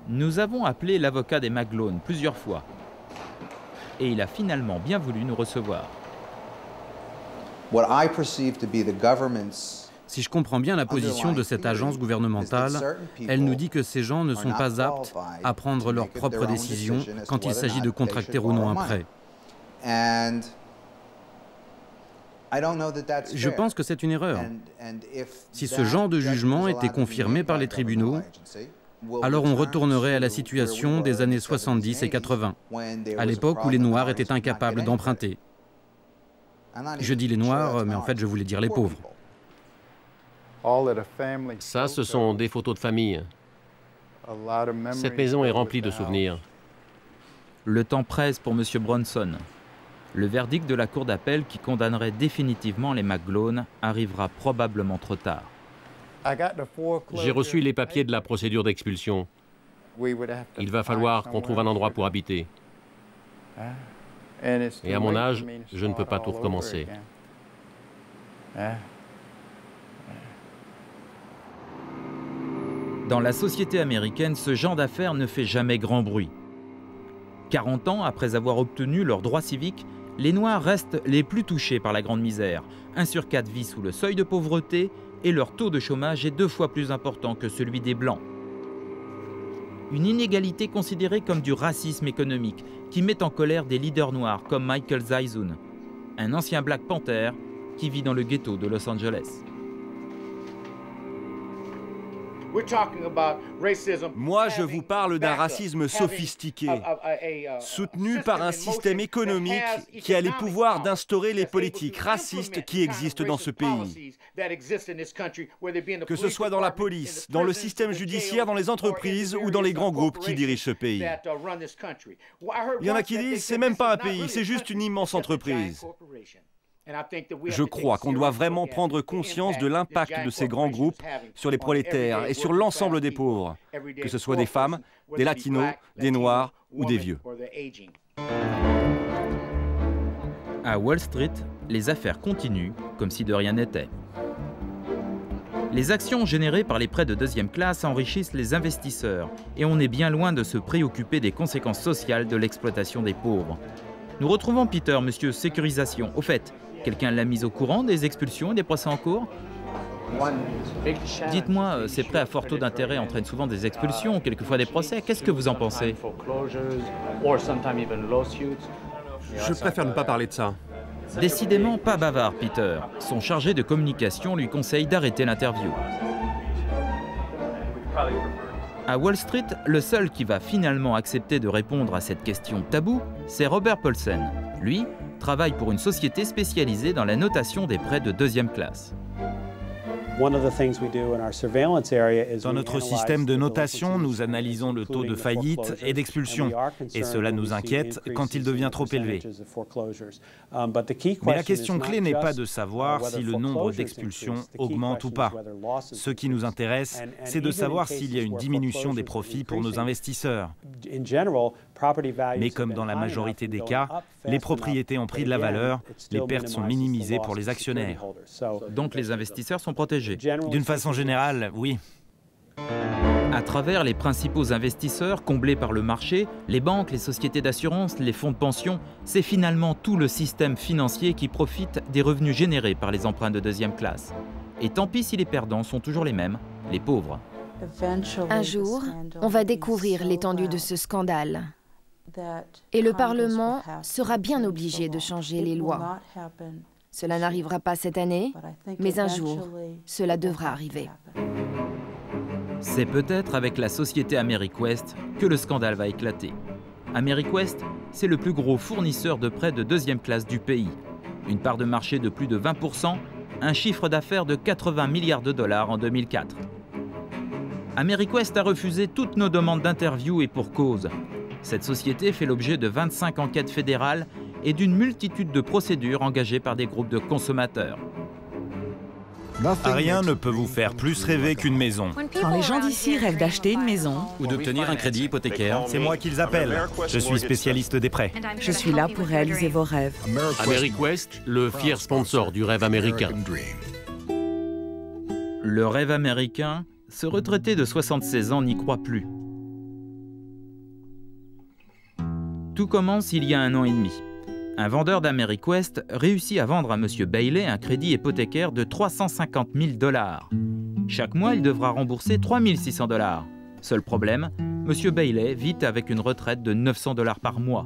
Nous avons appelé l'avocat des McGlone plusieurs fois. Et il a finalement bien voulu nous recevoir. Si je comprends bien la position de cette agence gouvernementale, elle nous dit que ces gens ne sont pas aptes à prendre leurs propres décisions quand il s'agit de contracter ou non un prêt. Je pense que c'est une erreur. Si ce genre de jugement était confirmé par les tribunaux, alors on retournerait à la situation des années 70 et 80, à l'époque où les Noirs étaient incapables d'emprunter. Je dis les Noirs, mais en fait je voulais dire les pauvres. Ça, ce sont des photos de famille. Cette maison est remplie de souvenirs. Le temps presse pour M. Bronson. Le verdict de la Cour d'appel qui condamnerait définitivement les McGlone arrivera probablement trop tard. J'ai reçu les papiers de la procédure d'expulsion. Il va falloir qu'on trouve un endroit pour habiter. Et à mon âge, je ne peux pas tout recommencer. Dans la société américaine, ce genre d'affaires ne fait jamais grand bruit. 40 ans après avoir obtenu leurs droits civiques, les Noirs restent les plus touchés par la grande misère. 1 sur 4 vit sous le seuil de pauvreté et leur taux de chômage est 2 fois plus important que celui des Blancs. Une inégalité considérée comme du racisme économique qui met en colère des leaders noirs comme Michael Zaizoun, un ancien Black Panther qui vit dans le ghetto de Los Angeles. Moi, je vous parle d'un racisme sophistiqué, soutenu par un système économique qui a les pouvoirs d'instaurer les politiques racistes qui existent dans ce pays. Que ce soit dans la police, dans le système judiciaire, dans les entreprises ou dans les grands groupes qui dirigent ce pays. Il y en a qui disent, c'est même pas un pays, c'est juste une immense entreprise. Je crois qu'on doit vraiment prendre conscience de l'impact de ces grands groupes sur les prolétaires et sur l'ensemble des pauvres, que ce soit des femmes, des latinos, des noirs ou des vieux. À Wall Street, les affaires continuent comme si de rien n'était. Les actions générées par les prêts de deuxième classe enrichissent les investisseurs et on est bien loin de se préoccuper des conséquences sociales de l'exploitation des pauvres. Nous retrouvons Peter, monsieur Sécurisation. Au fait, quelqu'un l'a mis au courant des expulsions et des procès en cours? Dites-moi, ces prêts à fort taux d'intérêt entraînent souvent des expulsions, quelquefois des procès. Qu'est-ce que vous en pensez? Je préfère ne pas parler de ça. Décidément pas bavard, Peter. Son chargé de communication lui conseille d'arrêter l'interview. À Wall Street, le seul qui va finalement accepter de répondre à cette question taboue, c'est Robert Paulsen. Lui, travaille pour une société spécialisée dans la notation des prêts de deuxième classe. Dans notre système de notation, nous analysons le taux de faillite et d'expulsion, et cela nous inquiète quand il devient trop élevé. Mais la question clé n'est pas de savoir si le nombre d'expulsions augmente ou pas. Ce qui nous intéresse, c'est de savoir s'il y a une diminution des profits pour nos investisseurs. Mais comme dans la majorité des cas, les propriétés ont pris de la valeur, les pertes sont minimisées pour les actionnaires. Donc les investisseurs sont protégés. D'une façon générale, oui. À travers les principaux investisseurs comblés par le marché, les banques, les sociétés d'assurance, les fonds de pension, c'est finalement tout le système financier qui profite des revenus générés par les emprunts de deuxième classe. Et tant pis si les perdants sont toujours les mêmes, les pauvres. Un jour, on va découvrir l'étendue de ce scandale. Et le Parlement sera bien obligé de changer les lois. Cela n'arrivera pas cette année, mais un jour, cela devra arriver. C'est peut-être avec la société Ameriquest que le scandale va éclater. Ameriquest, c'est le plus gros fournisseur de prêts de deuxième classe du pays. Une part de marché de plus de 20%, un chiffre d'affaires de 80 milliards de dollars en 2004. Ameriquest a refusé toutes nos demandes d'interview et pour cause. Cette société fait l'objet de 25 enquêtes fédérales et d'une multitude de procédures engagées par des groupes de consommateurs. Rien ne peut vous faire plus rêver qu'une maison. Quand les gens d'ici rêvent d'acheter une maison ou d'obtenir un crédit hypothécaire, c'est moi qu'ils appellent. Je suis spécialiste des prêts. Je suis là pour réaliser vos rêves. Ameriquest, le fier sponsor du rêve américain. Le rêve américain, ce retraité de 76 ans n'y croit plus. Tout commence il y a 1 an et demi. Un vendeur d'Ameriquest réussit à vendre à M. Bailey un crédit hypothécaire de 350 000 $. Chaque mois, il devra rembourser 3 600 $. Seul problème, M. Bailey vit avec une retraite de 900 $ par mois.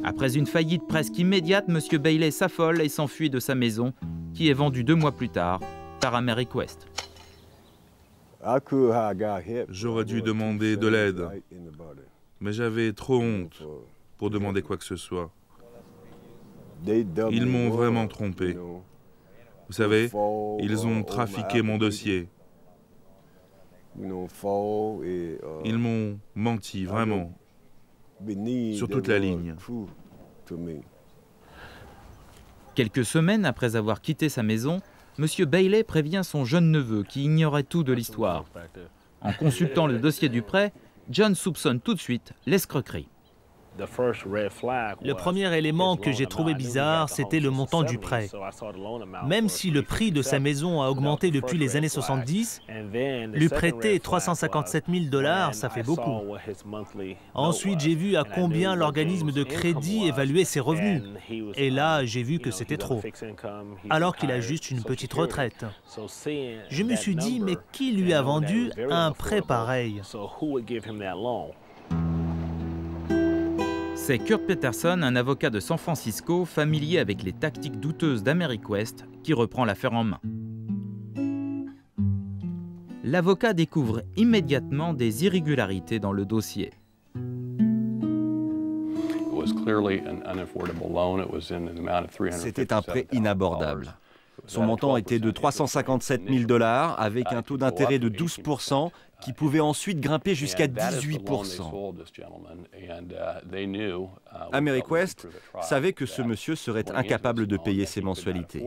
Après une faillite presque immédiate, M. Bailey s'affole et s'enfuit de sa maison, qui est vendue 2 mois plus tard par Ameriquest. J'aurais dû demander de l'aide, mais j'avais trop honte pour demander quoi que ce soit. Ils m'ont vraiment trompé. Vous savez, ils ont trafiqué mon dossier. Ils m'ont menti, vraiment, sur toute la ligne. Quelques semaines après avoir quitté sa maison, M. Bailey prévient son jeune neveu qui ignorait tout de l'histoire. En consultant le dossier du prêt, John soupçonne tout de suite l'escroquerie. Le premier élément que j'ai trouvé bizarre, c'était le montant du prêt. Même si le prix de sa maison a augmenté depuis les années 70, lui prêter 357 000 $, ça fait beaucoup. Ensuite, j'ai vu à combien l'organisme de crédit évaluait ses revenus. Et là, j'ai vu que c'était trop. Alors qu'il a juste une petite retraite. Je me suis dit, mais qui lui a vendu un prêt pareil? C'est Kurt Peterson, un avocat de San Francisco, familier avec les tactiques douteuses d'Ameriquest, qui reprend l'affaire en main. L'avocat découvre immédiatement des irrégularités dans le dossier. C'était un prêt inabordable. Son montant était de 357 000 $ avec un taux d'intérêt de 12% qui pouvait ensuite grimper jusqu'à 18%. Ameriquest savait que ce monsieur serait incapable de payer ses mensualités.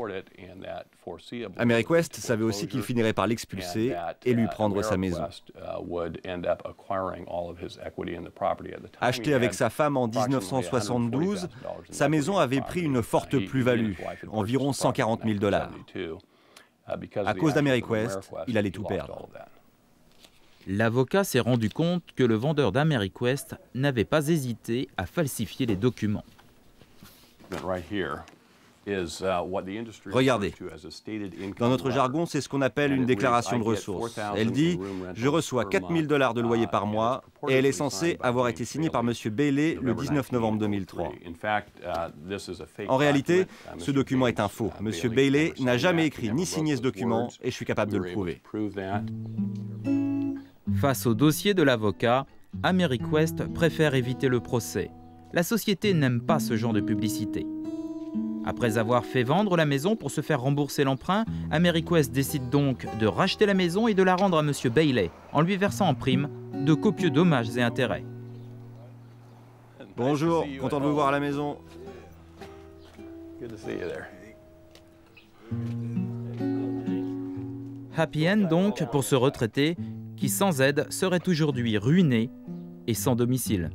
Ameriquest savait aussi qu'il finirait par l'expulser et lui prendre sa maison. Achetée avec sa femme en 1972, sa maison avait pris une forte plus-value, environ 140 000 $. À cause d'Ameriquest, il allait tout perdre. L'avocat s'est rendu compte que le vendeur d'Ameriquest n'avait pas hésité à falsifier les documents. Regardez, dans notre jargon, c'est ce qu'on appelle une déclaration de ressources. Elle dit « Je reçois 4 000 $ de loyer par mois » et elle est censée avoir été signée par M. Bailey le 19 novembre 2003. En réalité, ce document est un faux. M. Bailey n'a jamais écrit ni signé ce document et je suis capable de le prouver. Face au dossier de l'avocat, Ameriquest préfère éviter le procès. La société n'aime pas ce genre de publicité. Après avoir fait vendre la maison pour se faire rembourser l'emprunt, Ameriquest décide donc de racheter la maison et de la rendre à M. Bailey, en lui versant en prime de copieux dommages et intérêts. Bonjour, content de vous voir à la maison. Happy end donc pour ce retraité qui, sans aide, serait aujourd'hui ruiné et sans domicile.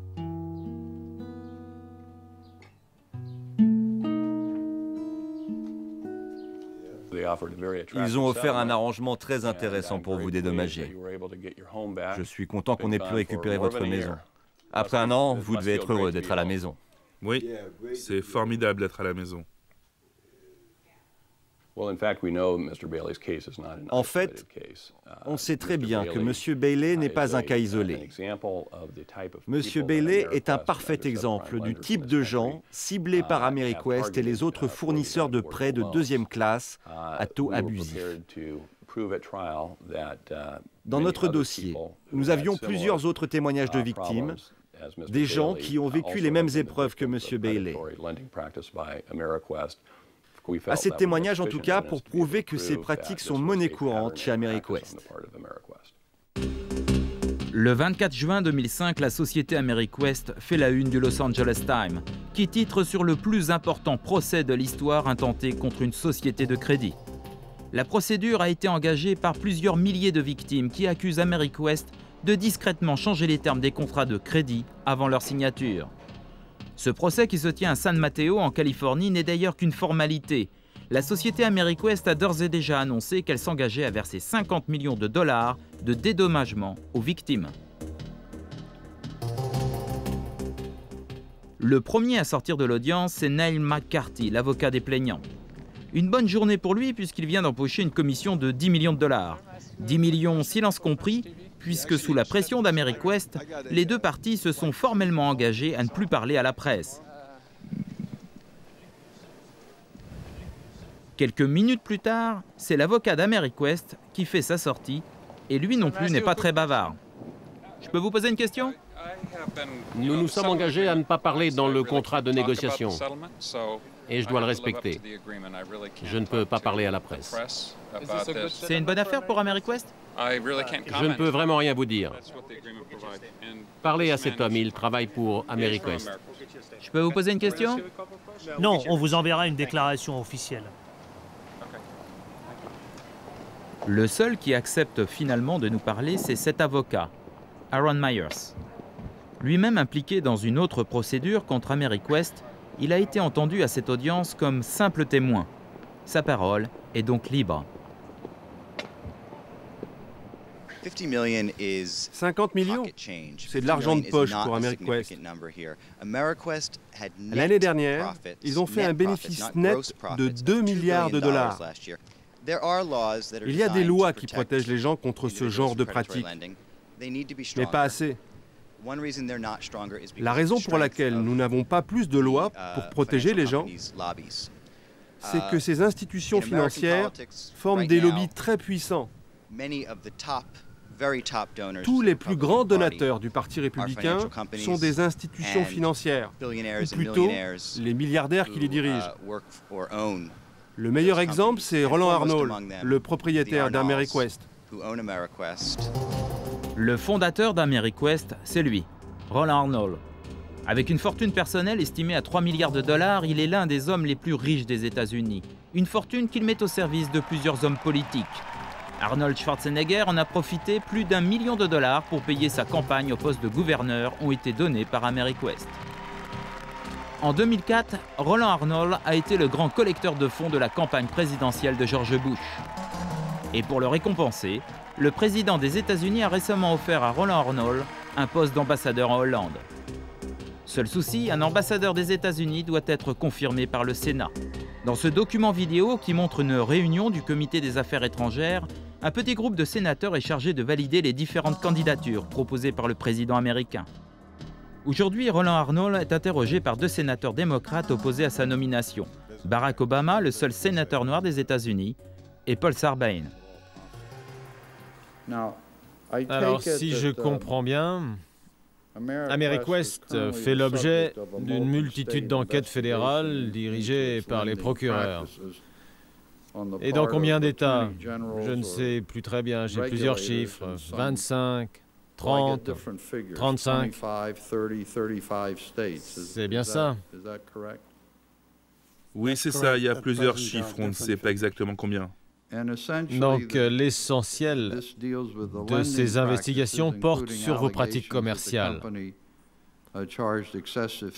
Ils ont offert un arrangement très intéressant pour vous dédommager. Je suis content qu'on ait pu récupérer votre maison. Après un an, vous devez être heureux d'être à la maison. Oui, c'est formidable d'être à la maison. En fait, on sait très bien que M. Bailey n'est pas un cas isolé. M. Bailey est un parfait exemple du type de gens ciblés par Ameriquest et les autres fournisseurs de prêts de deuxième classe à taux abusifs. Dans notre dossier, nous avions plusieurs autres témoignages de victimes, des gens qui ont vécu les mêmes épreuves que M. Bailey. Assez de témoignages en tout cas pour prouver que ces pratiques sont monnaie courante chez Ameriquest. Le 24 juin 2005, la société Ameriquest fait la une du Los Angeles Times, qui titre sur le plus important procès de l'histoire intenté contre une société de crédit. La procédure a été engagée par plusieurs milliers de victimes qui accusent Ameriquest de discrètement changer les termes des contrats de crédit avant leur signature. Ce procès qui se tient à San Mateo, en Californie, n'est d'ailleurs qu'une formalité. La société Ameriquest a d'ores et déjà annoncé qu'elle s'engageait à verser 50 millions de dollars de dédommagement aux victimes. Le premier à sortir de l'audience, c'est Neil McCarthy, l'avocat des plaignants. Une bonne journée pour lui puisqu'il vient d'empocher une commission de 10 millions de dollars. 10 millions silence compris, puisque sous la pression d'Ameriquest, les deux parties se sont formellement engagées à ne plus parler à la presse. Quelques minutes plus tard, c'est l'avocat d'Ameriquest qui fait sa sortie, et lui non plus n'est pas très bavard. Je peux vous poser une question ? Nous nous sommes engagés à ne pas parler dans le contrat de négociation, et je dois le respecter. Je ne peux pas parler à la presse. C'est une bonne affaire pour Ameriquest ? Je ne peux vraiment rien vous dire. Parlez à cet homme, il travaille pour Ameriquest. Je peux vous poser une question ? Non, on vous enverra une déclaration officielle. Le seul qui accepte finalement de nous parler, c'est cet avocat, Aaron Myers. Lui-même impliqué dans une autre procédure contre Amerique West, il a été entendu à cette audience comme simple témoin. Sa parole est donc libre. 50 millions, c'est de l'argent de poche pour Amerique West. L'année dernière, ils ont fait un bénéfice net de 2 milliards de dollars. Il y a des lois qui protègent les gens contre ce genre de pratiques, mais pas assez. La raison pour laquelle nous n'avons pas plus de lois pour protéger les gens, c'est que ces institutions financières forment des lobbies très puissants. Tous les plus grands donateurs du Parti républicain sont des institutions financières, ou plutôt les milliardaires qui les dirigent. Le meilleur exemple, c'est Roland Arnold, le propriétaire d'Amerique West. Le fondateur d'Amerique West, c'est lui, Roland Arnold. Avec une fortune personnelle estimée à 3 milliards de dollars, il est l'un des hommes les plus riches des États-Unis. Une fortune qu'il met au service de plusieurs hommes politiques. Arnold Schwarzenegger en a profité, plus d'1 million de dollars pour payer sa campagne au poste de gouverneur ont été donnés par Amerique West. En 2004, Roland Arnold a été le grand collecteur de fonds de la campagne présidentielle de George Bush. Et pour le récompenser, le président des États-Unis a récemment offert à Roland Arnold un poste d'ambassadeur en Hollande. Seul souci, un ambassadeur des États-Unis doit être confirmé par le Sénat. Dans ce document vidéo qui montre une réunion du Comité des Affaires étrangères, un petit groupe de sénateurs est chargé de valider les différentes candidatures proposées par le président américain. Aujourd'hui, Roland Arnold est interrogé par 2 sénateurs démocrates opposés à sa nomination. Barack Obama, le seul sénateur noir des États-Unis, et Paul Sarbanes. Alors, si je comprends bien, Amerique West fait l'objet d'une multitude d'enquêtes fédérales dirigées par les procureurs. Et dans combien d'États? Je ne sais plus très bien, j'ai plusieurs chiffres. 25, 30, 35. C'est bien ça? Oui, c'est ça, il y a plusieurs chiffres, on ne sait pas exactement combien. Donc l'essentiel de ces investigations porte sur vos pratiques commerciales.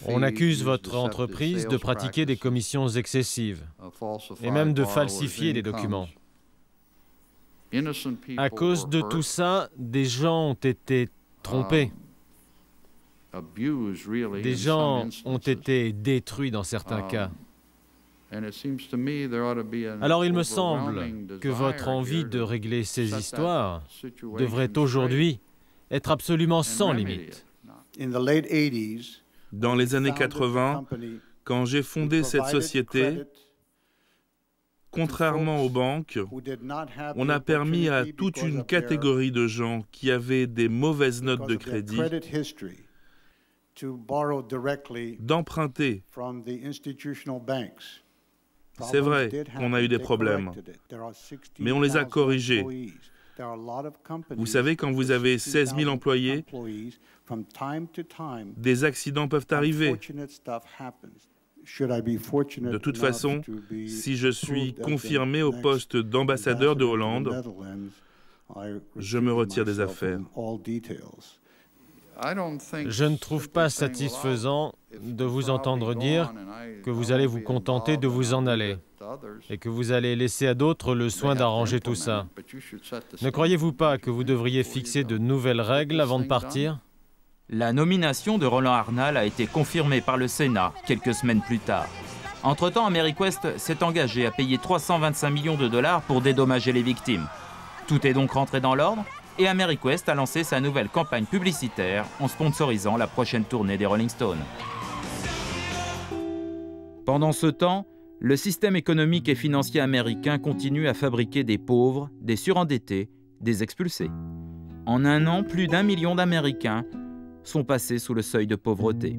On accuse votre entreprise de pratiquer des commissions excessives et même de falsifier des documents. À cause de tout ça, des gens ont été trompés. Des gens ont été détruits dans certains cas. Alors il me semble que votre envie de régler ces histoires devrait aujourd'hui être absolument sans limite. Dans les années 80, quand j'ai fondé cette société, contrairement aux banques, on a permis à toute une catégorie de gens qui avaient des mauvaises notes de crédit d'emprunter. C'est vrai qu'on a eu des problèmes, mais on les a corrigés. Vous savez, quand vous avez 16 000 employés, des accidents peuvent arriver. De toute façon, si je suis confirmé au poste d'ambassadeur de Hollande, je me retire des affaires. Je ne trouve pas satisfaisant de vous entendre dire que vous allez vous contenter de vous en aller et que vous allez laisser à d'autres le soin d'arranger tout ça. Ne croyez-vous pas que vous devriez fixer de nouvelles règles avant de partir? La nomination de Roland Arnold a été confirmée par le Sénat quelques semaines plus tard. Entre-temps, Amerique West s'est engagé à payer 325 millions de dollars pour dédommager les victimes. Tout est donc rentré dans l'ordre et Amerique West a lancé sa nouvelle campagne publicitaire en sponsorisant la prochaine tournée des Rolling Stones. Pendant ce temps, le système économique et financier américain continue à fabriquer des pauvres, des surendettés, des expulsés. En un an, plus d'1 million d'Américains sont passés sous le seuil de pauvreté.